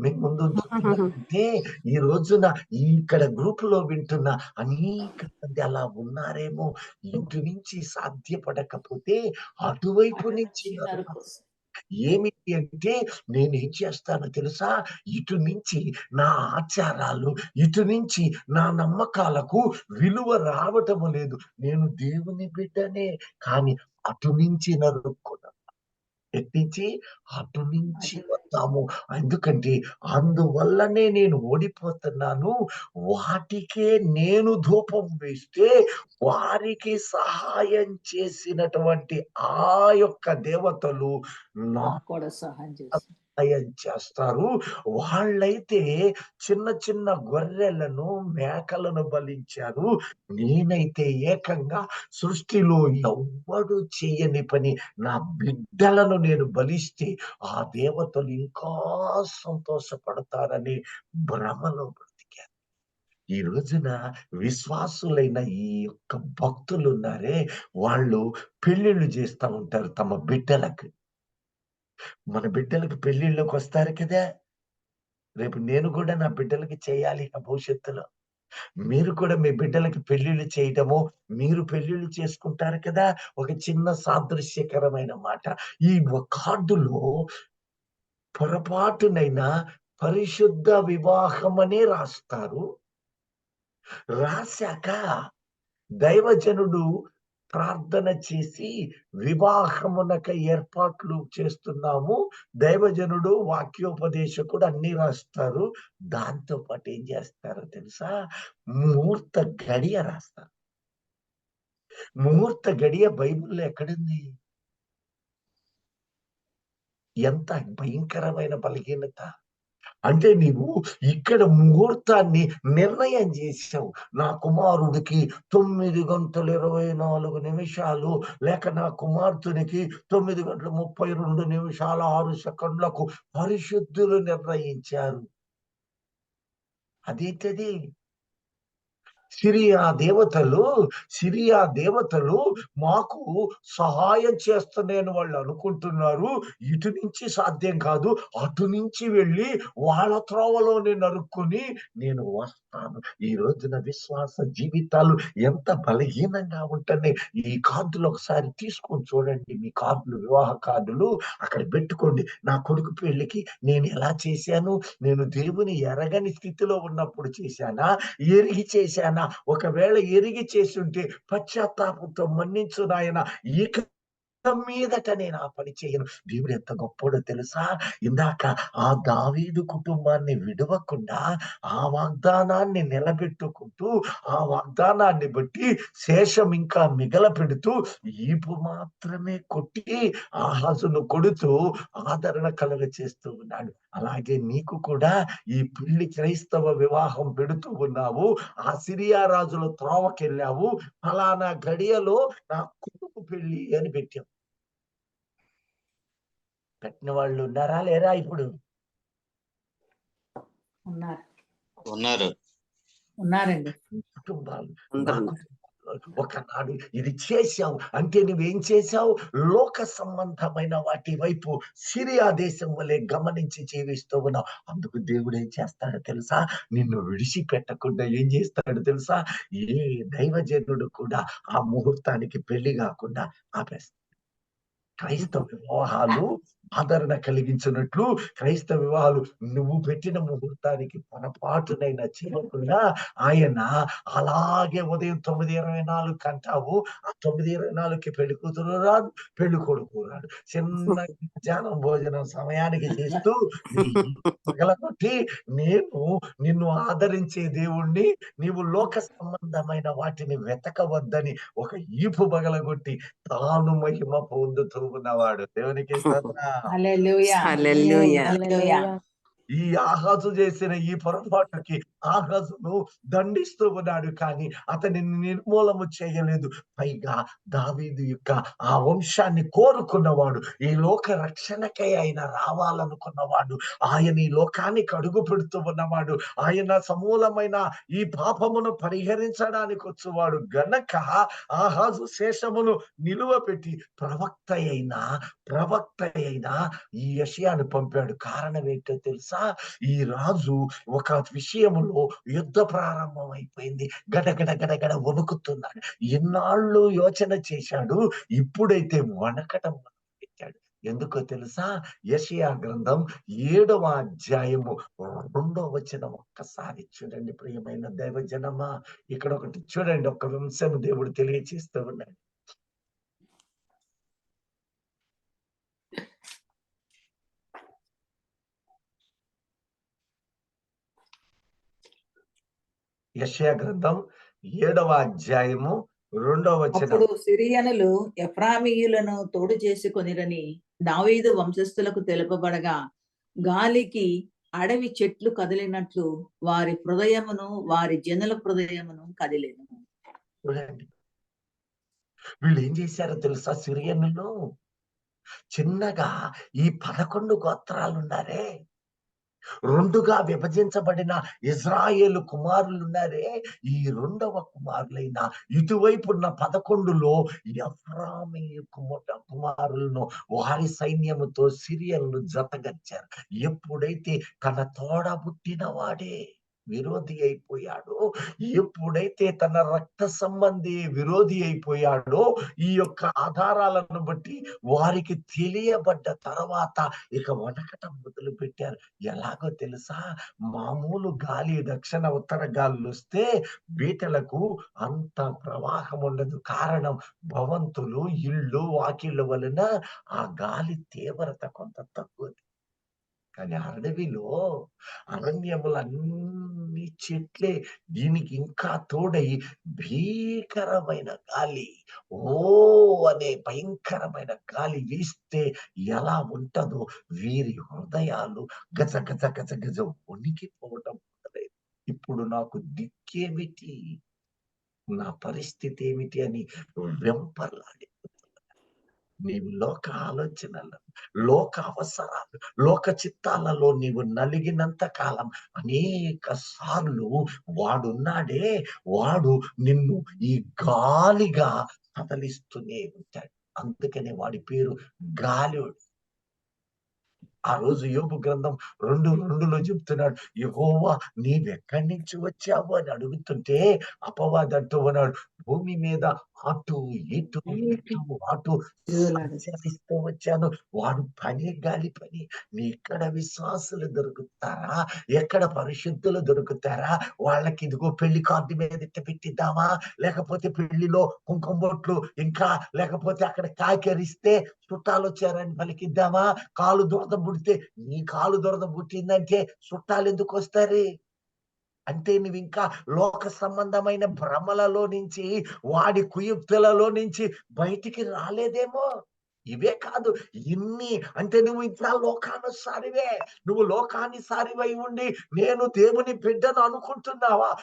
Speaker 1: మీ ముందు ఉంచుతున్నానంటే ఈ రోజున ఇక్కడ గ్రూప్ లో వింటున్న అనేక మంది అలా ఉన్నారేమో. ఇటు నుంచి సాధ్యపడకపోతే అటువైపు నుంచి
Speaker 3: నరుకొస్తుంది.
Speaker 1: ఏమిటి అంటే నేనేం చేస్తానో తెలుసా, ఇటు నుంచి నా ఆచారాలు, ఇటు నుంచి నా నమ్మకాలకు విలువ రావటము లేదు. నేను దేవుని బిడ్డనే, కానీ అటు నుంచి నరుక్కున్నాను. ఎట్టించి అటు నుంచి వస్తాము. ఎందుకంటే అందువల్లనే నేను ఓడిపోతున్నాను. వాటికే నేను ధూపం వేస్తే వారికి సహాయం చేసినటువంటి ఆ యొక్క దేవతలు నాకు
Speaker 3: కూడా సహాయం చేస్తారు.
Speaker 1: సహాయం చేస్తారు. వాళ్ళైతే చిన్న చిన్న గొర్రెలను మేకలను బలించారు. నేనైతే ఏకంగా సృష్టిలో ఎవ్వడు చేయని పని నా బిడ్డలను నేను బలిస్తే ఆ దేవతలు ఇంకా సంతోషపడతారని భ్రమలో బ్రతికారు. ఈ రోజున విశ్వాసులైన ఈ యొక్క భక్తులు ఉన్నారే, వాళ్ళు పెళ్లిళ్ళు చేస్తా ఉంటారు తమ బిడ్డలకు. మన బిడ్డలకు పెళ్లిళ్ళకి వస్తారు కదా. రేపు నేను కూడా నా బిడ్డలకి చేయాలి భవిష్యత్తులో. మీరు కూడా మీ బిడ్డలకి పెళ్లిళ్ళు చేయటము, మీరు పెళ్లిళ్ళు చేసుకుంటారు కదా. ఒక చిన్న సాదృశ్యకరమైన మాట, ఈ కార్డులో పొరపాటునైనా పరిశుద్ధ వివాహం అనే రాస్తారు. రాశాక దైవజనుడు ప్రార్థన చేసి వివాహమునక ఏర్పాట్లు చేస్తున్నాము, దైవజనుడు వాక్యోపదేశకుడు అన్ని రాస్తారు. దాంతో పాటు ఏం చేస్తారో తెలుసా, ముహూర్త గడియ రాస్తారు. ముహూర్త గడియ బైబిల్లో ఎక్కడుంది? ఎంత భయంకరమైన బలహీనత అంటే, నీవు ఇక్కడ ముహూర్తాన్ని నిర్ణయం చేసావు. నా కుమారుడికి 9 గంటల 24 నిమిషాలు, లేక నా కుమార్తెనికి 9 గంటల 32 నిమిషాల 6 సెకండ్లకు పరిశుద్ధులు నిర్ణయించారు. అదేంటది? సిరియా దేవతలు మాకు సహాయం చేస్తున్నాయని వాళ్ళు అనుకుంటున్నారు. ఇటు నుంచి సాధ్యం కాదు, అటు నుంచి వెళ్ళి వాళ్ళ త్రోవలోనే నరుక్కుని నేను వస్తాను. ఈ రోజున విశ్వాస జీవితాలు ఎంత బలహీనంగా ఉంటున్నాయి. ఈ కార్డులు ఒకసారి తీసుకొని చూడండి. మీ కార్డులు, వివాహ కార్డులు అక్కడ పెట్టుకోండి. నా కొడుకు పెళ్లికి నేను ఎలా చేశాను, నేను దేవుని ఎరగని స్థితిలో ఉన్నప్పుడు చేశానా, ఎరిగి చేశానా? ఒకవేళ ఎరిగి చేసుంటే పశ్చాత్తాపంతో మన్నించు నాయన, ఇక మీదట నేను ఆ పని చేయను. దేవుడు ఎంత గొప్పోడో తెలుసా. ఇందాక ఆ దావీదు కుటుంబాన్ని విడవకుండా ఆ వాగ్దానాన్ని నిలబెట్టుకుంటూ, ఆ వాగ్దానాన్ని బట్టి శేషం ఇంకా మిగల పెడుతూ, ఈపు మాత్రమే కొట్టి ఆహాజును కొడుతూ ఆదరణ కలుగ చేస్తూ ఉన్నాడు. అలాగే నీకు కూడా ఈ పెళ్లి క్రైస్తవ వివాహం పెడుతూ ఉన్నావు. ఆ సిరియా రాజుల త్రోవకెళ్ళావు. ఫలానా గడియలో నా కొడుకు పెళ్లి అని పెట్టావు. పెట్టిన వాళ్ళు ఉన్నారా లేరా? ఇప్పుడు
Speaker 3: ఉన్నారండి.
Speaker 1: కుటుంబాలు
Speaker 4: అందరూ
Speaker 1: ఒకనాడు ఇది చేశావు అంటే నువ్వేం చేశావు? లోక సంబంధమైన వాటి వైపు సిరియా దేశం వలె గమనించి జీవిస్తూ ఉన్నావు. అందుకు దేవుడు ఏం చేస్తాడో తెలుసా? నిన్ను విడిచిపెట్టకుండా ఏం చేస్తాడో తెలుసా? ఏ దైవజనుడు కూడా ఆ ముహూర్తానికి పెళ్లి కాకుండా ఆపేస్తాడు. క్రైస్తవ వివాహాలు ఆదరణ కలిగించినట్లు క్రైస్తవ వివాహాలు నువ్వు పెట్టిన ముహూర్తానికి పొరపాటునైనా చేయకుండా ఆయన అలాగే ఉదయం 9:24 కంటావు. ఆ 9:24కి పెళ్లి కూతురు రాదు, పెళ్లి కొడుకు రాడు. చిన్న మధ్యాహ్నం భోజనం సమయానికి చేస్తూ పగలగొట్టి, నేను నిన్ను ఆదరించే దేవుణ్ణి, నీవు లోక సంబంధమైన వాటిని వెతకవద్దని ఒక ఈపు పగలగొట్టి తాను మహిమ పొందుతూ ఉన్నవాడు. దేవునికి స్తోత్రం.
Speaker 3: హల్లెలూయా.
Speaker 4: హల్లెలూయా.
Speaker 3: హల్లెలూయా.
Speaker 1: ఈ ఆహాజు చేసిన ఈ పొరపాటుకి ఆహాజును దండిస్తూ ఉన్నాడు, కానీ అతనిని నిర్మూలము చేయలేదు. పైగా దావీదు యొక్క ఆ వంశాన్ని కోరుకున్నవాడు, ఈ లోక రక్షణకై ఆయన రావాలనుకున్నవాడు, ఆయన ఈ లోకానికి అడుగు పెడుతూ ఉన్నవాడు, ఆయన సమూలమైన ఈ పాపమును పరిహరించడానికి వచ్చేవాడు గనక ఆహాజు శేషమును నిలువ పెట్టి ప్రవక్త అయిన ఈ యెషయాను పంపాడు. కారణం ఏంటో తెలుసా? ఈ రాజు ఒక విషయములో యుద్ధ ప్రారంభం అయిపోయింది, గడగడ గడగడ వణుకుతున్నాడు. ఎన్నాళ్ళు యోచన చేశాడు, ఇప్పుడైతే వణకటం మొదలుపెట్టాడు. ఎందుకో తెలుసా? యెషయా గ్రంథం 7వ అధ్యాయము 2వ వచనం ఒక్కసారి చూడండి ప్రియమైన దైవజనమా. ఇక్కడ ఒకటి చూడండి, ఒక అంశం దేవుడు తెలియచేస్తూ ఉన్నాడు. యెషయా గ్రంథం 7వ అధ్యాయము 2వ వచనం.
Speaker 3: అప్పుడు సిరియనులు ఎఫ్రామీయులను తోడు చేసుకొనిరని దావీదు వంశస్థులకు తెలుపబడగా, గాలికి అడవి చెట్లు కదిలినట్లు వారి హృదయమును వారి జనుల హృదయమును కదిలేను.
Speaker 1: చూడండి, వీళ్ళు ఏం చేశారో తెలుసా? సిరియనులు చిన్నగా ఈ 11 గోత్రాలు ఉన్నారే, రెండుగా విభజించబడిన ఇజ్రాయేలు కుమారులు ఉన్నారే, ఈ 2వ కుమారులైన ఇటువైపు ఉన్న 11లో ఎఫ్రామీయ కుమారులను వారి సైన్యముతో సిరియన్లు జతగచ్చారు. ఎప్పుడైతే తన తోడబుట్టిన వాడే విరోధి అయిపోయాడో, ఎప్పుడైతే తన రక్త సంబంధి విరోధి అయిపోయాడో, ఈ యొక్క ఆధారాలను బట్టి వారికి తెలియబడ్డ తర్వాత ఇక వణకటం మొదలు పెట్టారు. ఎలాగో తెలుసా? మామూలు గాలి, దక్షిణ ఉత్తర గాలులు వస్తే బీటలకు అంత ప్రవాహం ఉండదు. కారణం, భవంతులు, ఇళ్ళు, వాకిళ్ళ వలన ఆ గాలి తీవ్రత కొంత తక్కువ. కానీ అరణ్యములన్నీ చెట్లే. దీనికి ఇంకా తోడై భీకరమైన గాలి, ఓ అనే భయంకరమైన గాలి వీస్తే ఎలా ఉంటదో వీరి హృదయాలు గజ గజ గజ గజ వణికిపోవటం మొదలైంది. ఇప్పుడు నాకు దిక్కేమిటి, నా పరిస్థితి ఏమిటి అని వెంపర్లాడి నీవు లోక ఆలోచనలు, లోక అవసరాలు, లోక చిత్తాలలో నీవు నలిగినంత కాలం అనేక సార్లు వాడున్నాడే, వాడు నిన్ను ఈ గాలిగా కదలిస్తూనే ఉంటాడు. అందుకనే వాడి పేరు గాలివుడు. ఆ రోజు యోబు గ్రంథం 2:2లో చెప్తున్నాడు, యెహోవా నీవెక్కడి నుంచి వచ్చావు అని అడుగుతుంటే అపవాది అంటూ ఉన్నాడు, భూమి మీద అటు ఇటు సంచరిస్తూ వచ్చాను. వాడు పని గాలి పని. ఎక్కడ విశ్వాసులు దొరుకుతారా, ఎక్కడ పరిశుద్ధులు దొరుకుతారా? వాళ్ళకి ఇదిగో పెళ్లి కార్డు మీద పెట్టిద్దామా, లేకపోతే పెళ్లిలో కుంకుమ బొట్లు, ఇంకా లేకపోతే అక్కడ కాకరిస్తే చుట్టాలు వచ్చారని పలికిద్దామా? కాలు దురద పుడితే, నీ కాలు దురద పుట్టిందంటే చుట్టాలు ఎందుకు వస్తారు? అంటే నువ్వు ఇంకా లోక సంబంధమైన భ్రమలలో నుంచి, వాడి కుయుక్తులలో నుంచి బయటికి రాలేదేమో. ఇవే కాదు, ఇన్ని అంటే నువ్వు ఇంకా లోకానుసారివే. నువ్వు లోకానుసారివై ఉండి నేను దేవుని బిడ్డను అనుకుంటున్నావా?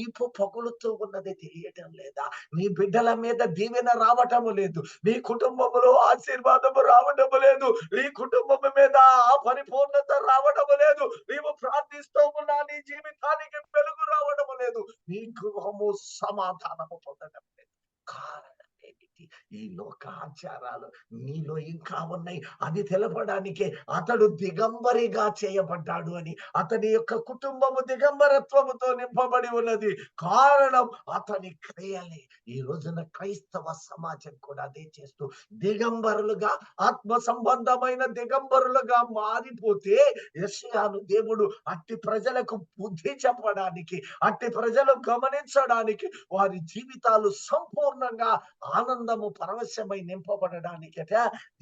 Speaker 1: ఈపు పగులుతూ ఉన్నది తెలియటం లేదా? నీ బిడ్డల మీద దీవెన రావటము లేదు, నీ కుటుంబములో ఆశీర్వాదము రావటము లేదు, నీ కుటుంబం మీద ఆ పరిపూర్ణత రావటము లేదు, నీవు ప్రార్థిస్తూ ఉన్నా నీ జీవితానికి వెలుగు రావడము లేదు, నీ గృహము సమాధానము పొందడం లేదు. కారణం ఏమిటి? ఈ లోక ఆచారాలు నీలో ఇంకా ఉన్నాయి. అది తెలపడానికే అతడు దిగంబరిగా చేయబడ్డాడు అని, అతని యొక్క కుటుంబము దిగంబరత్వముతో నింపబడి ఉన్నది. కారణం అతని క్రియలే. ఈ రోజున క్రైస్తవ సమాజం కూడా అదే చేస్తూ దిగంబరులుగా, ఆత్మ సంబంధమైన దిగంబరులుగా మారిపోతే, యెషయాను దేవుడు అట్టి ప్రజలకు బుద్ధి చెప్పడానికి, అట్టి ప్రజలు గమనించడానికి, వారి జీవితాలు సంపూర్ణంగా ఆనందము పరవశమై నింపబడడానికట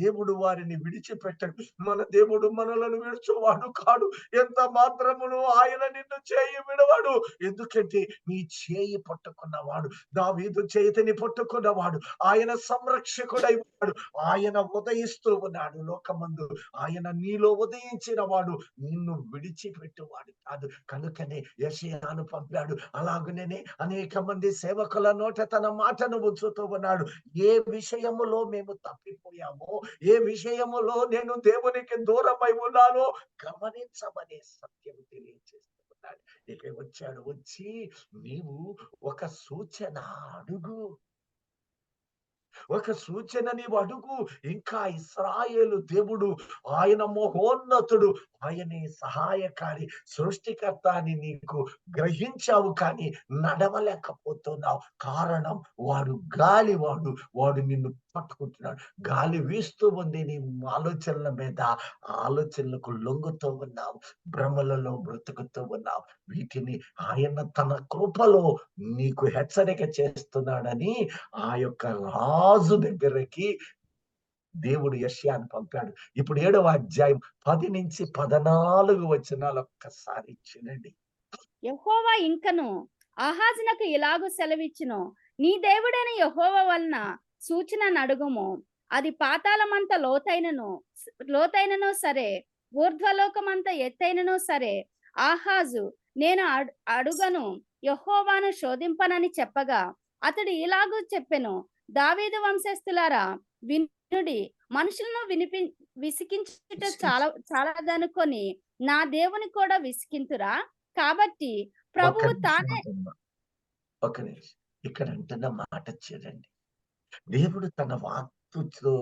Speaker 1: దేవుడు వారిని విడిచిపెట్టడు. మన దేవుడు మనలను విడిచేవాడు కాడు. ఎంత మాత్రమును ఆయన నిన్ను చేయి విడవాడు. ఎందుకంటే నీ చేయి పట్టుకున్నవాడు, దావీదు చేతిని పట్టుకున్నవాడు, ఆయన సంరక్షకుడై ఉన్నాడు. ఆయన ఉదయిస్తూ ఉన్నాడు లోకమందు. ఆయన నీలో ఉదయించిన వాడు నిన్ను విడిచిపెట్టువాడు కాదు. కనుకనే యెషయాను పంపాడు. అలాగనే అనేక మంది సేవకుల నోట తన మాటను ఉంచుతూ ఉన్నాడు. ఏ విషయములో మేము తప్పిపోయామో, ఏ విషయములో నేను దేవునికి దూరమై ఉన్నానో గమనించమనే సత్యం తెలియజేస్తూ ఉన్నాడు. ఇక వచ్చాడు, వచ్చి నీవు ఒక సూచన అడుగు, ఒక సూచన నీవు అడుగు. ఇంకా ఇశ్రాయేలు దేవుడు ఆయన మహోన్నతుడు, ఆయనే సహాయకారి, సృష్టికర్త అని నీకు గ్రహించావు, కానీ నడవలేకపోతున్నావు. కారణం వాడు గాలివాడు, వాడు నిన్ను పట్టుకుంటున్నాడు. గాలి వీస్తూ ఉంది నీ ఆలోచనల మీద, ఆలోచనలకు లొంగుతూ ఉన్నావు, భ్రమలలో బ్రతుకుతూ ఉన్నావు. వీటిని ఆయన తన కృపలో నీకు హెచ్చరిక చేస్తున్నాడని ఆ యొక్క రాజు దగ్గరికి దేవుడు యెషయాను పంపాడు. ఇప్పుడు 7వ అధ్యాయం 10 నుంచి 14 వచనాలు ఒక్కసారి చూడండి.
Speaker 2: యెహోవా ఇంకను ఆహాజునకు ఇలాగు సెలవిచ్చును, నీ దేవుడైన యెహోవా వలన సూచన నడుగుము. అది పాతాళమంత లోతైనను సరే, ఊర్ధ్వలోకమంత ఎత్తైనను సరే. ఆహాజు, నేను అడుగను, యెహోవాను శోధింపనని చెప్పగా అతడు ఇలాగూ చెప్పెను, దావీదు వంశస్థులారా వినుడి, మనుషులను విసికించుట చాలదనుకొని నా దేవుని కూడా విసికింతురా? కాబట్టి ప్రభువు తానే.
Speaker 1: ఒక నిమిషం, ఇక్కడ అంటున్న మాట చూడండి. దేవుడు తన వాక్కుతో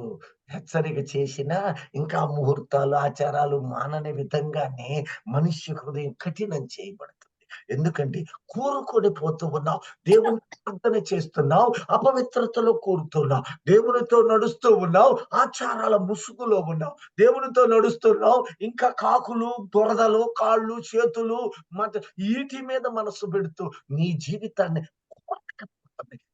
Speaker 1: హెచ్చరిక చేసిన ఇంకా ముహూర్తాలు, ఆచారాలు మానని విధంగానే మనిషి హృదయం కఠినం చేయబడుతుంది. ఎందుకంటే కూరుకొని పోతూ ఉన్నావు, దేవుని ప్రార్థన చేస్తున్నావు, అపవిత్రతలో కూరుతున్నావు, దేవునితో నడుస్తూ ఉన్నావు, ఆచారాల ముసుగులో ఉన్నావు, దేవునితో నడుస్తున్నావు, ఇంకా కాకులు, దొరదలు, కాళ్ళు, చేతులు, వీటి మీద మనసు పెడుతూ నీ జీవితాన్ని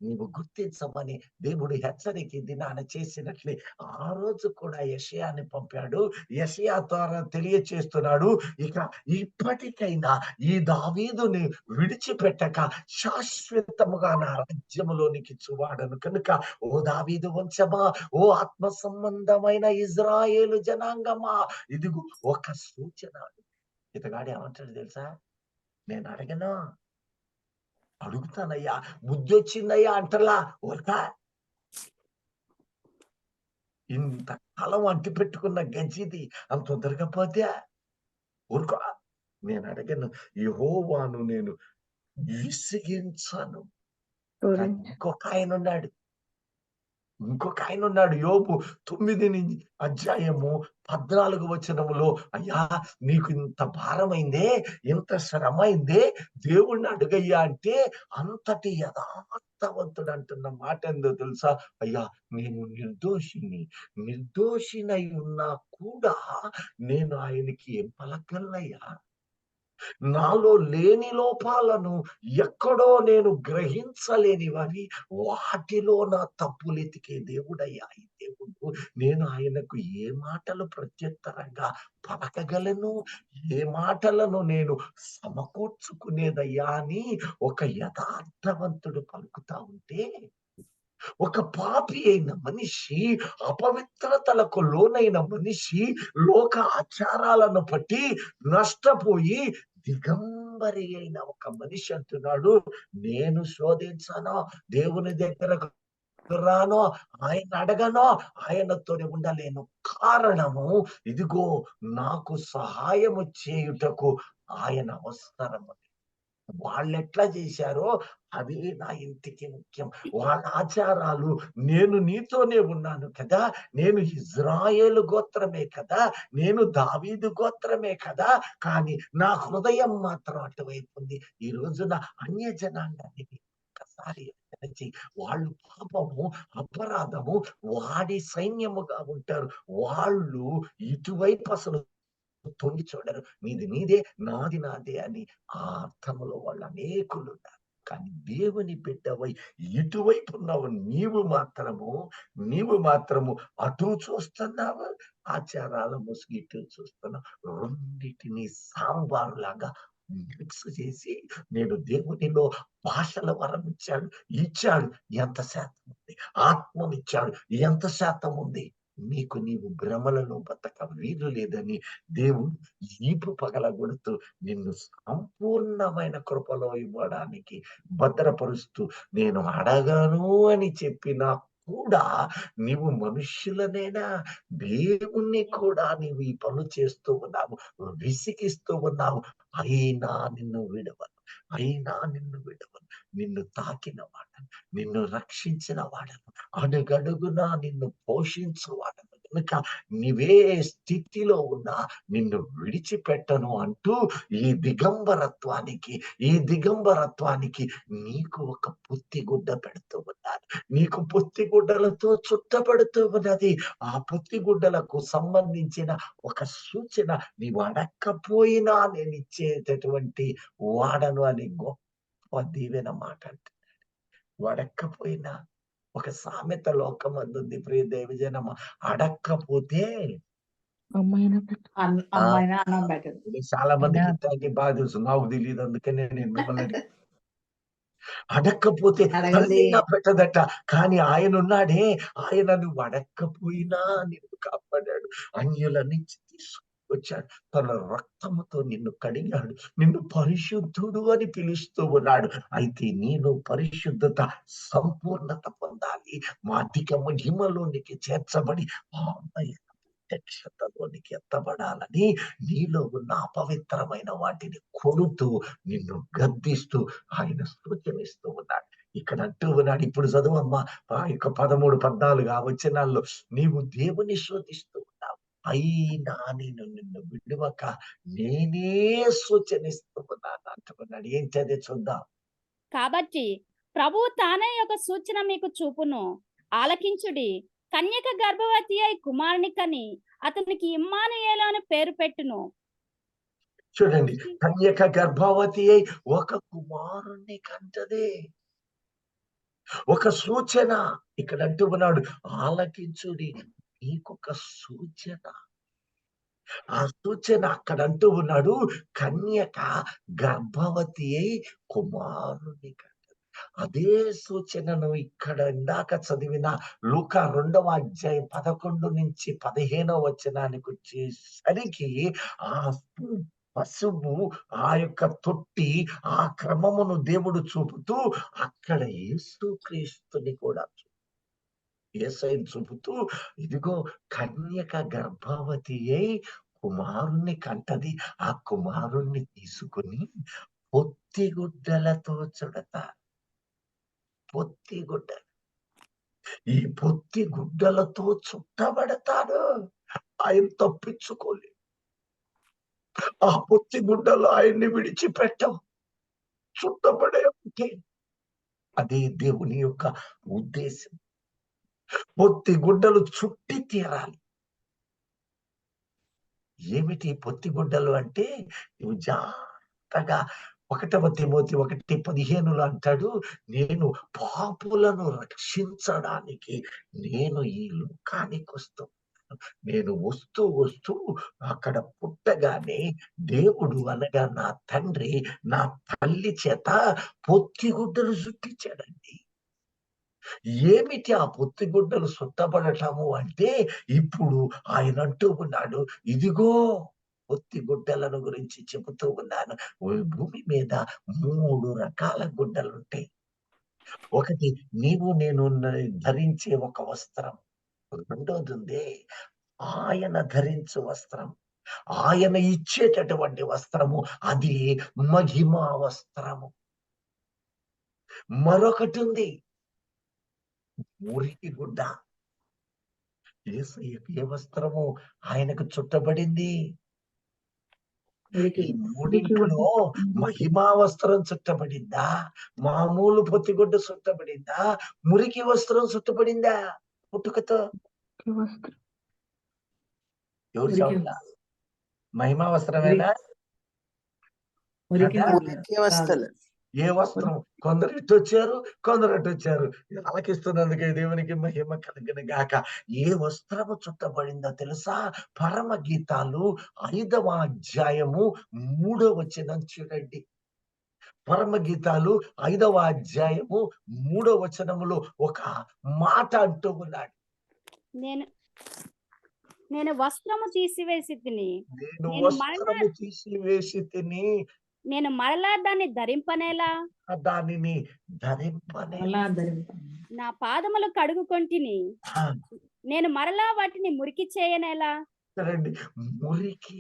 Speaker 1: నీవు గుర్తించమని దేవుడు హెచ్చరిక దినాన చేసినట్లే ఆ రోజు కూడా యెషయాని పంపాడు. యెషయా ద్వారా తెలియచేస్తున్నాడు, ఇక ఇప్పటికైనా ఈ దావీదుని విడిచిపెట్టక శాశ్వతముగా నా రాజ్యములోనికి చువాడను కనుక, ఓ దావీదు వంశమా, ఓ ఆత్మ సంబంధమైన ఇజ్రాయేలు జనాంగమా, ఇదిగో ఒక సూచన. ఇతగాడు ఏమంటాడు తెలుసా? నేను అడగను, అడుగుతానయ్యా, బుద్ధి వచ్చిందయ్యా అంటలా. ఊరకా ఇంతకాలం అంటి పెట్టుకున్న గంజిది అంత తొందరగా పోతే ఊరుకో. నేను అడగను, యెహోవాను నేను విసిగించను. కానీ ఇంకొక ఆయన ఉన్నాడు, యోబు 9 అధ్యాయము 14 వచనములో, అయ్యా నీకు ఇంత భారమైందే, ఇంత శ్రమ అయిందే, దేవుణ్ణి అడుగయ్యా అంటే అంతటి యథార్థవంతుడు అంటున్న మాట ఏందో తెలుసా? అయ్యా నేను నిర్దోషినై ఉన్నా కూడా నేను ఆయనకి ఏం పలకల్లయ్యా? నాలో లేని లోపాలను ఎక్కడో నేను గ్రహించలేనివని వాటిలో నా తప్పులెతికే దేవుడయ్యా ఈ దేవుడు. నేను ఆయనకు ఏ మాటలు ప్రత్యుత్తరంగా పలకగలను, ఏ మాటలను నేను సమకూర్చుకునేదయ్యా అని ఒక యథార్థవంతుడు పలుకుతా ఉంటే, ఒక పాపి అయిన మనిషి, అపవిత్రతలకు లోనైన మనిషి, లోక ఆచారాలను బట్టి నష్టపోయి దిగంబరి అయిన ఒక మనిషి అంటున్నాడు, నేను శోధించానో, దేవుని దగ్గరకు రానో, ఆయన అడగనో, ఆయనతోనే ఉండలేను. కారణము ఇదిగో, నాకు సహాయము చేయుటకు ఆయన అవసరం. వాళ్ళెట్లా చేశారో అదే నా ఇంటికి ముఖ్యం. వాళ్ళ ఆచారాలు, నేను నీతోనే ఉన్నాను కదా, నేను ఇజ్రాయేలు గోత్రమే కదా, నేను దావీదు గోత్రమే కదా, కానీ నా హృదయం మాత్రం అటువైపు ఉంది. ఈ రోజున అన్య జనాంగాన్ని ఒక్కసారి వాళ్ళు పాపము, అపరాధము వాడి సైన్యముగా ఉంటారు. వాళ్ళు ఇటువైపు అసలు తొంగి చూడరు. నీది నీదే, నాది నాదే అని ఆ అర్థములో వాళ్ళు అనేకులు ఉన్నారు. కానీ దేవుని బిడ్డవై ఇటువైపు ఉన్నావు, నీవు మాత్రము అటు చూస్తున్నావు, ఆచారాల ముసుగు ఇటు చూస్తున్నావు. రెండిటిని సాంబార్ లాగా మిక్స్ చేసి నేను దేవునిలో భాషల వరం ఇచ్చాడు ఎంత శాతం ఉంది, ఆత్మనిచ్చాడు ఎంత శాతం ఉంది. నీవు భ్రమలలో బతక వీలు లేదని దేవుడు ఈపు పగలగొడుతూ నిన్ను సంపూర్ణమైన కృపలో ఇవ్వడానికి భద్రపరుస్తూ నేను అడగను అని చెప్పినా కూడా నీవు మనుష్యులనేనా, దేవుణ్ణి కూడా నీవు ఈ పనులు చేస్తూ ఉన్నావు, విసిగిస్తూ ఉన్నావు. అయినా నిన్ను విడవను, నిన్ను తాకిన వాడను, నిన్ను రక్షించిన వాడను, అడుగడుగునా నిన్ను పోషించువాడను కనుక నీవే స్థితిలో ఉన్నా నిన్ను విడిచిపెట్టను అంటూ ఈ దిగంబరత్వానికి నీకు ఒక పొత్తిగుడ్డ పెడుతూ ఉన్నాను. నీకు పొత్తిగుడ్డలతో చుట్టబడుతూ ఉన్నది. ఆ పొత్తిగుడ్డలకు సంబంధించిన ఒక సూచన నీవు అడక్కపోయినా నేను ఇచ్చేటటువంటి వాడను అని గొప్ప దీవెన మాట అంటున్నాడు. అడక్కపోయినా ఒక సామెత లోకమందుంది, ప్రియ దైవజనమ, అడక్కపోతే
Speaker 3: అమ్మాయినా అన్నం పెట్టదు.
Speaker 1: చాలా మందికి ఇట్లాంటి బాగా తెలుసు, నాకు తెలియదు, అందుకనే నేను మిమ్మల్ని అడక్కపోతే తల్లినా పెట్టదట. కానీ ఆయన ఉన్నాడే, ఆయన నువ్వు అడక్కపోయినా నిన్ను కాపాడాడు, అన్యుల నుంచి తీసుకొచ్చాడు, తన రక్తముతో నిన్ను కడిగాడు, నిన్ను పరిశుద్ధుడు అని పిలుస్తూ ఉన్నాడు. అయితే నేను పరిశుద్ధత సంపూర్ణత పొందాలి, మా అధిక మహిమలోనికి చేర్చబడి ప్రత్యక్షతలోనికి ఎత్తబడాలని నీలో ఉన్న అపవిత్రమైన వాటిని కొడుతూ నిన్ను గద్దిస్తూ ఆయన సూచనిస్తూ ఉన్నాడు. ఇక్కడ అంటూ ఉన్నాడు, ఇప్పుడు చదువమ్మా ఆ యొక్క 13, 14 ఆ వచనాల్లో, నీవు దేవుని శోధిస్తూ ఉన్నావు, అయినా నేను నిన్ను విడువక నేనే సూచనిస్తూ ఉన్నాను అంటున్నాడు. ఏంటదే చూద్దాం.
Speaker 2: కాబట్టి ప్రభువు తానే ఒక సూచన మీకు చూపును, ఆలకించుడి. కన్యక గర్భవతి అయి కుమారుని కని అతనికి ఇమ్మానుయేలు అని పేరు పెట్టును.
Speaker 1: చూడండి, కన్యక గర్భవతి అయి ఒక కుమారుణ్ణి కంటదే, ఒక సూచన. ఇక్కడ అంటూ ఉన్నాడు, ఆలకించుడి, నీకొక సూచన. ఆ సూచన అక్కడ అంటూ ఉన్నాడు, కన్యక గర్భవతి అయి కుమారుని కంటది. అదే సూచనను ఇక్కడ ఇందాక చదివిన లూకా 2వ అధ్యాయం 11 నుంచి 15వ వచనానికి వచ్చేసరికి ఆ పశువు, ఆ యొక్క తొట్టి, ఆ క్రమమును దేవుడు చూపుతూ అక్కడ యేసుక్రీస్తుని కూడా యేసయ్యను చూపుతూ, ఇదిగో కన్యక గర్భవతి అయి కుమారుణ్ణి కంటది, ఆ కుమారుణ్ణి తీసుకుని పొత్తిగుడ్డలతో చుడతారు. పొత్తిగుడ్డ, ఈ పొత్తిగుడ్డలతో చుట్టబడతాడు. ఆయన తప్పించుకోలేదు. ఆ పొత్తిగుడ్డలు ఆయన్ని విడిచిపెట్టవు, చుట్టబడే ఉంటే అదే దేవుని యొక్క ఉద్దేశం. పొత్తిగుడ్డలు చుట్టి తీరాలి. ఏమిటి పొత్తిగుడ్డలు అంటే, నువ్వు జాగ్రత్తగా 1వ తిమోతి 1:15 అంటాడు, నేను పాపులను రక్షించడానికి నేను ఈ లోకానికి వస్తున్నాను. నేను వస్తూ అక్కడ పుట్టగానే దేవుడు అనగా నా తండ్రి నా తల్లి చేత పొత్తిగుడ్డలు చుట్టించాడండి. ఏమిటి ఆ పొత్తిగుడ్డలు చుట్టబడటము అంటే, ఇప్పుడు ఆయన అంటూ ఉన్నాడు, ఇదిగో పొత్తిగుడ్డలను గురించి చెబుతూ ఉన్నాను. భూమి మీద 3 రకాల గుడ్డలుంటాయి. ఒకటి నేను ధరించే ఒక వస్త్రం. రెండోది ఉంది ఆయన ధరించు వస్త్రం, ఆయన ఇచ్చేటటువంటి వస్త్రము, అది మహిమా వస్త్రము. మరొకటి ఉంది మురికి గుడ్డ. యేసయ్యకు ఏ వస్త్రము ఆయనకు చుట్టబడింది? ఈ మూడింటిలో మహిమా వస్త్రం చుట్టబడిందా, మామూలు పొత్తిగుడ్డ చుట్టబడిందా, మురికి వస్త్రం చుట్టబడిందా? పుట్టుకతో ఎవరు చెప్పాల? మహిమా వస్త్రమేనా?
Speaker 4: మురికి వస్త్రాలు.
Speaker 1: ఏ వస్త్రం? కొందరు ఇటు వచ్చారు, కొందరు అటు వచ్చారు. ఆలకిస్తున్నందుకే దేవునికి మహిమ కలుగును గాక. ఏ వస్త్రము చుట్టబడిందో తెలుసా? పరమ గీతాలు 5వ అధ్యాయము 3వ వచనం చూడండి. పరమ గీతాలు 5వ అధ్యాయము 3వ వచనములో ఒక మాట అంటూ ఉన్నాడు.
Speaker 2: నేను వస్త్రము తీసివేసి తిని,
Speaker 1: నేను
Speaker 2: నేను
Speaker 1: వస్త్రము తీసివేసి తిని
Speaker 2: నేను మరలా దాన్ని ధరింపనేలా,
Speaker 1: దానిని ధరింపనే.
Speaker 3: అలా ధరింప.
Speaker 2: నా పాదములు కడుగుకొంటిని, నేను మరలా వాటిని మురికి చేయనేలా.
Speaker 1: చూడండి, మురికి.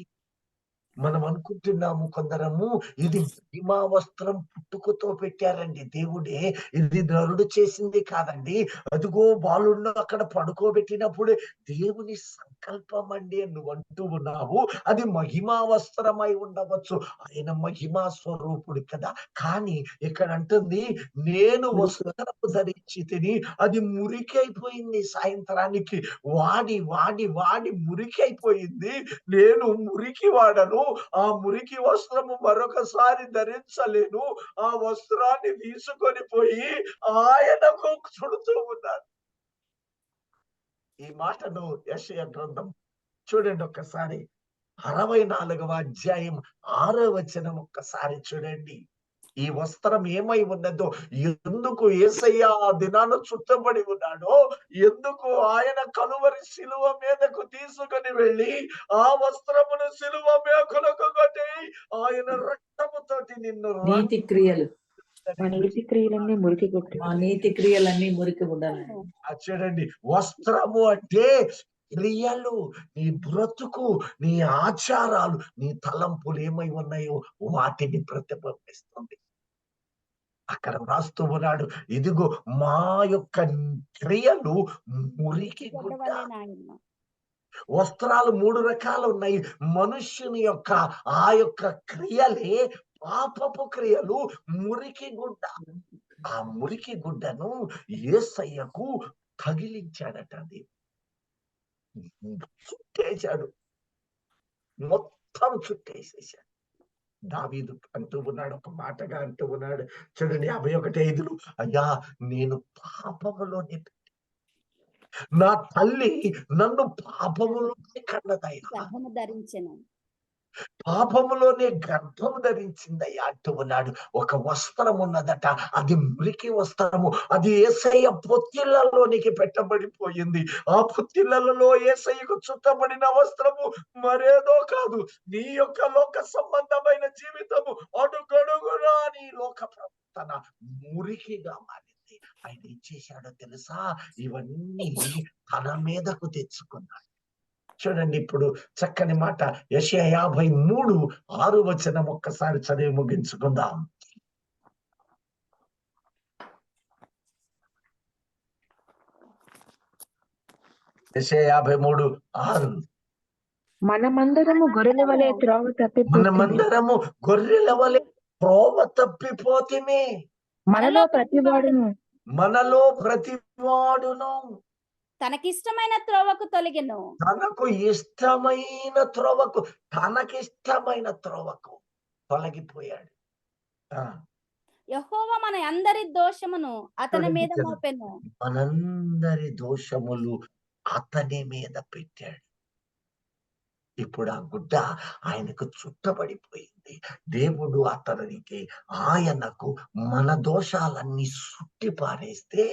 Speaker 1: మనం అనుకుంటున్నాము కొందరము ఇది మహిమా వస్త్రం పుట్టుకతో పెట్టారండి దేవుడే, ఇది నరుడు చేసింది కాదండి. అదిగో బాలుడిని అక్కడ పడుకోబెట్టినప్పుడు దేవుని సంకల్పం అండి నువ్వు అంటూ ఉన్నావు. అది మహిమా వస్త్రమై ఉండవచ్చు, ఆయన మహిమా స్వరూపుడు కదా. కానీ ఇక్కడ అంటుంది నేను వస్త్రము ధరించి తిని అది మురికి అయిపోయింది. సాయంత్రానికి వాడి వాడి వాడి మురికి అయిపోయింది. నేను మురికి వాడను, ఆ మురికి వస్త్రము మరొకసారి ధరించలేను. ఆ వస్త్రాన్ని తీసుకొని పోయి ఆయనకు చుడుతూ ఉన్నాను. ఈ మాటను యెషయా గ్రంథం చూడండి ఒక్కసారి, 64వ అధ్యాయం 6వ వచనం ఒక్కసారి చూడండి. ఈ వస్త్రం ఏమై ఉన్నదో, ఎందుకు యేసయ్య ఆ దినాన చుట్టబడి ఉన్నాడో, ఎందుకు ఆయన కలువరి శిలువ మీదకు తీసుకొని వెళ్ళి ఆ వస్త్రమును శిలువ మేకులకు కట్టి ఆయన రక్తముతోటి నిన్ను
Speaker 3: నీతి క్రియలు,
Speaker 5: మా నీతి క్రియలన్నీ మురికి కొట్టి
Speaker 3: మా నీతి క్రియలన్నీ మురికి ఉండాలని.
Speaker 1: చూడండి, వస్త్రము అంటే క్రియలు, నీ బ్రతుకు, నీ ఆచారాలు, నీ తలంపులు ఏమై ఉన్నాయో వాటిని ప్రతిబింబిస్తుంది. అక్కడ రాస్తూ ఉన్నాడు, ఇదిగో మా యొక్క క్రియలు మురికి గుడ్డ. వస్త్రాలు 3 రకాలు ఉన్నాయి. మనుష్యుని యొక్క ఆ యొక్క క్రియలే పాపపు క్రియలు, మురికి గుడ్డ. ఆ మురికి గుడ్డను యేసయ్యకు తగిలించాడట. అది చుట్టేశాడు, మొత్తం చుట్టేసేసాడు. దావీదు అంటూ ఉన్నాడు, ఒక మాటగా అంటూ ఉన్నాడు చూడండి, 51:5, అయ్యా నేను పాపములోనే, నా తల్లి నన్ను పాపములోనే కన్నదయ్యా,
Speaker 2: గర్భము ధరించెను,
Speaker 1: పాపములోనే గర్భము ధరించిందయ్యా అంటూ ఉన్నాడు. ఒక వస్త్రం ఉన్నదట, అది మురికి వస్త్రము. అది యేసయ్య పొత్తిళ్లలోనికి పెట్టబడిపోయింది. ఆ పొత్తిళ్లలో యేసయ్యకు చుట్టబడిన వస్త్రము మరేదో కాదు, నీ యొక్క లోక సంబంధమైన జీవితము. అడుగడుగునా నీ లోక ప్రవర్తన మురికిగా మారింది. ఆయన ఏం చేశాడో తెలుసా? ఇవన్నీ తన మీదకు తెచ్చుకున్నాడు. చూడండి, ఇప్పుడు చక్కని మాట, యెషయా 53:6 వచనం ఒక్కసారి చదివి ముగించుకుందాం. యెషయా 53:6,
Speaker 5: మనమందరము గొర్రెల వలె త్రోవ తప్పిపోతిమి,
Speaker 1: మనమందరము గొర్రెల వలె త్రోవ తప్పిపోతిమి,
Speaker 5: మనలో
Speaker 1: ప్రతివాడును
Speaker 2: తనకిష్టమైన త్రోవకు తొలగెను,
Speaker 1: తనకిష్టమైన త్రోవకు తొలగిపోయాడు.
Speaker 2: యెహోవా మన అందరి దోషమును అతని మీద మోపెను,
Speaker 1: మనందరి దోషములు అతని మీద పెట్టాడు. ఇప్పుడు ఆ గుడ్డ ఆయనకు చుట్టబడిపోయింది. దేవుడు అతనికి, ఆయనకు మన దోషాలన్నీ సుట్టి పారేస్తే,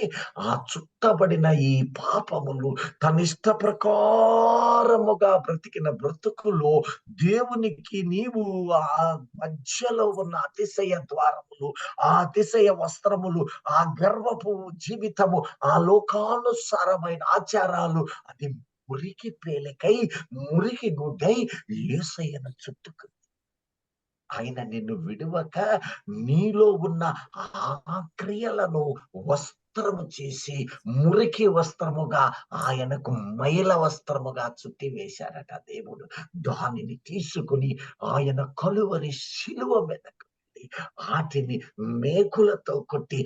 Speaker 1: ఆ చుట్టబడిన ఈ పాపములు తన ఇష్ట ప్రకారముగా బ్రతికిన బ్రతుకులో దేవునికి నీవు ఆ మధ్యలో ఉన్న అతిశయ ద్వారములు, ఆ అతిశయ వస్త్రములు, ఆ గర్వపు జీవితము, ఆ లోకానుసారమైన ఆచారాలు, అది మురికి పేలికై, మురికి గుడ్డై యేసయ్యను చుట్టుకుంది. ఆయన నిన్ను విడువక నీలో ఉన్న ఆ క్రియలను వస్త్రము చేసి మురికి వస్త్రముగా, ఆయనకు మైల వస్త్రముగా చుట్టి వేశారట దేవుడు. దానిని తీసుకుని ఆయన కలువరి శిలువ మీదకు వెళ్ళి ఉన్నది. వాటిని మేకులతో కొట్టి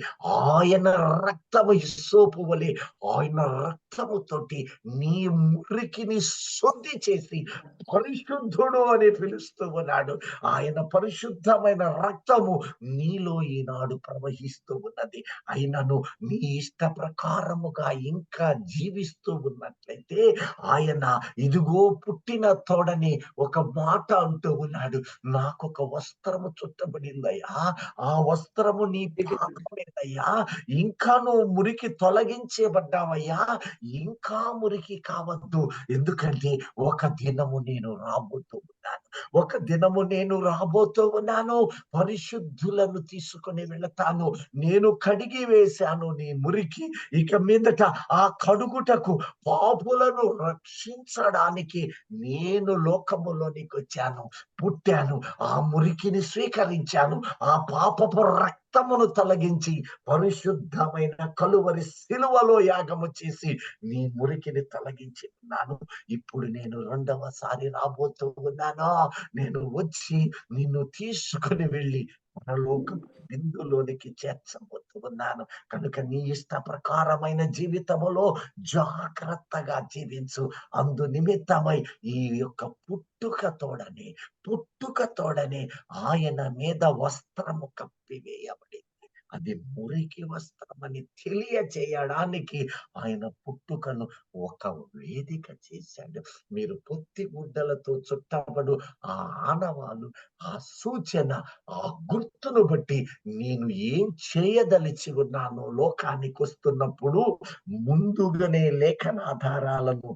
Speaker 1: ఆయన రక్తము హిస్సోపు వలె ఆయన రక్తముతోటి నీ మురికిని శుద్ధి చేసి పరిశుద్ధుడు అని పిలుస్తూ ఉన్నాడు. ఆయన పరిశుద్ధమైన రక్తము నీలో ఈనాడు ప్రవహిస్తూ ఉన్నది. అయినను నీ ఇష్ట ప్రకారముగా ఇంకా జీవిస్తూ ఉన్నట్లయితే ఆయన ఇదిగో పుట్టిన తోడని ఒక మాట అంటూ ఉన్నాడు. నాకొక వస్త్రము చుట్టబడిందయ్యా, ఆ వస్త్రము నీ పాపమేదయ్యా, ఇంకా నువ్వు మురికి తొలగించబడ్డావయ్యా, ఇంకా మురికి కావద్దు. ఎందుకంటే ఒక దినము నేను రాబోతూ ఉన్నాను, ఒక దినము నేను రాబోతూ ఉన్నాను, పరిశుద్ధులను తీసుకుని వెళతాను. నేను కడిగి వేశాను నీ మురికి. ఇక మీదట ఆ కడుగుటకు పాపులను రక్షించడానికి నేను లోకములోనికి వచ్చాను, పుట్టాను, ఆ మురికిని స్వీకరించాను, ఆ పాపపు రక్తమును తొలగించి పరిశుద్ధమైన కలువరి సిలువలో యాగము చేసి నీ మురికిని తొలగించి ఉన్నాను. ఇప్పుడు నేను రెండవసారి రాబోతూ ఉన్నాను. నేను వచ్చి నిన్ను తీసుకుని వెళ్ళి పరలోక బిందులోనికి చేర్చబోతూ ఉన్నాను. కనుక నీ ఇష్ట ప్రకారమైన జీవితములో జాగ్రత్తగా జీవించు. అందు నిమిత్తమై ఈ యొక్క పుట్టుక తోడనే ఆయన మీద వస్త్రము కప్పివేయబడింది. అది మురికి వస్త్రం అని తెలియచేయడానికి ఆయన పుట్టుకను ఒక వేదిక చేశాడు. మీరు పొత్తి గుడ్డలతో చుట్టబడు ఆ ఆనవాలు, ఆ సూచన, ఆ గుర్తును బట్టి నేను ఏం చేయదలిచి ఉన్నానో లోకానికి వస్తున్నప్పుడు ముందుగానే లేఖనాధారాలను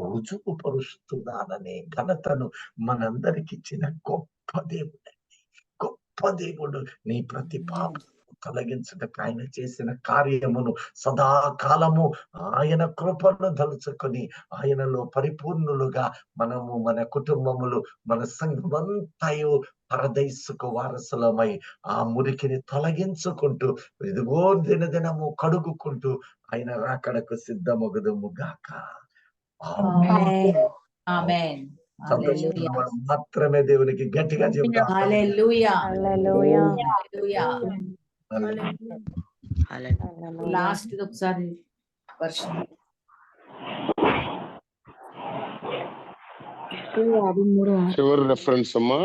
Speaker 1: రుజువుపరుస్తున్నాననే ఘనతను మనందరికి ఇచ్చిన గొప్ప దేవుడు, గొప్ప దేవుడు. నీ ప్రతి పాప తొలగించటకు ఆయన చేసిన కార్యమును సదాకాలము ఆయన కృపను దలుచుకొని ఆయనలో పరిపూర్ణులుగా మనము, మన కుటుంబములు, మన సంఘమంతయు పరదైసుకు వారసులమై ఆ మురికిని తొలగించుకుంటూ ఇదిగో దినదినము కడుగుకుంటూ ఆయన రాకడకు సిద్ధమగుదుము గాక.
Speaker 3: ఆమేన్. ఆమేన్.
Speaker 1: సంతోషిస్తున్న వారు మాత్రమే దేవునికి గట్టిగా చెబుతాం.
Speaker 3: హల్లెలూయా.
Speaker 5: హల్లెలూయా.
Speaker 3: హల్లెలూయా.
Speaker 5: హల్లెలూయా.
Speaker 3: లాస్ట్ ఒకసారి వర్షం
Speaker 5: 53
Speaker 6: చివరి రెఫరెన్స్ అమ్మా.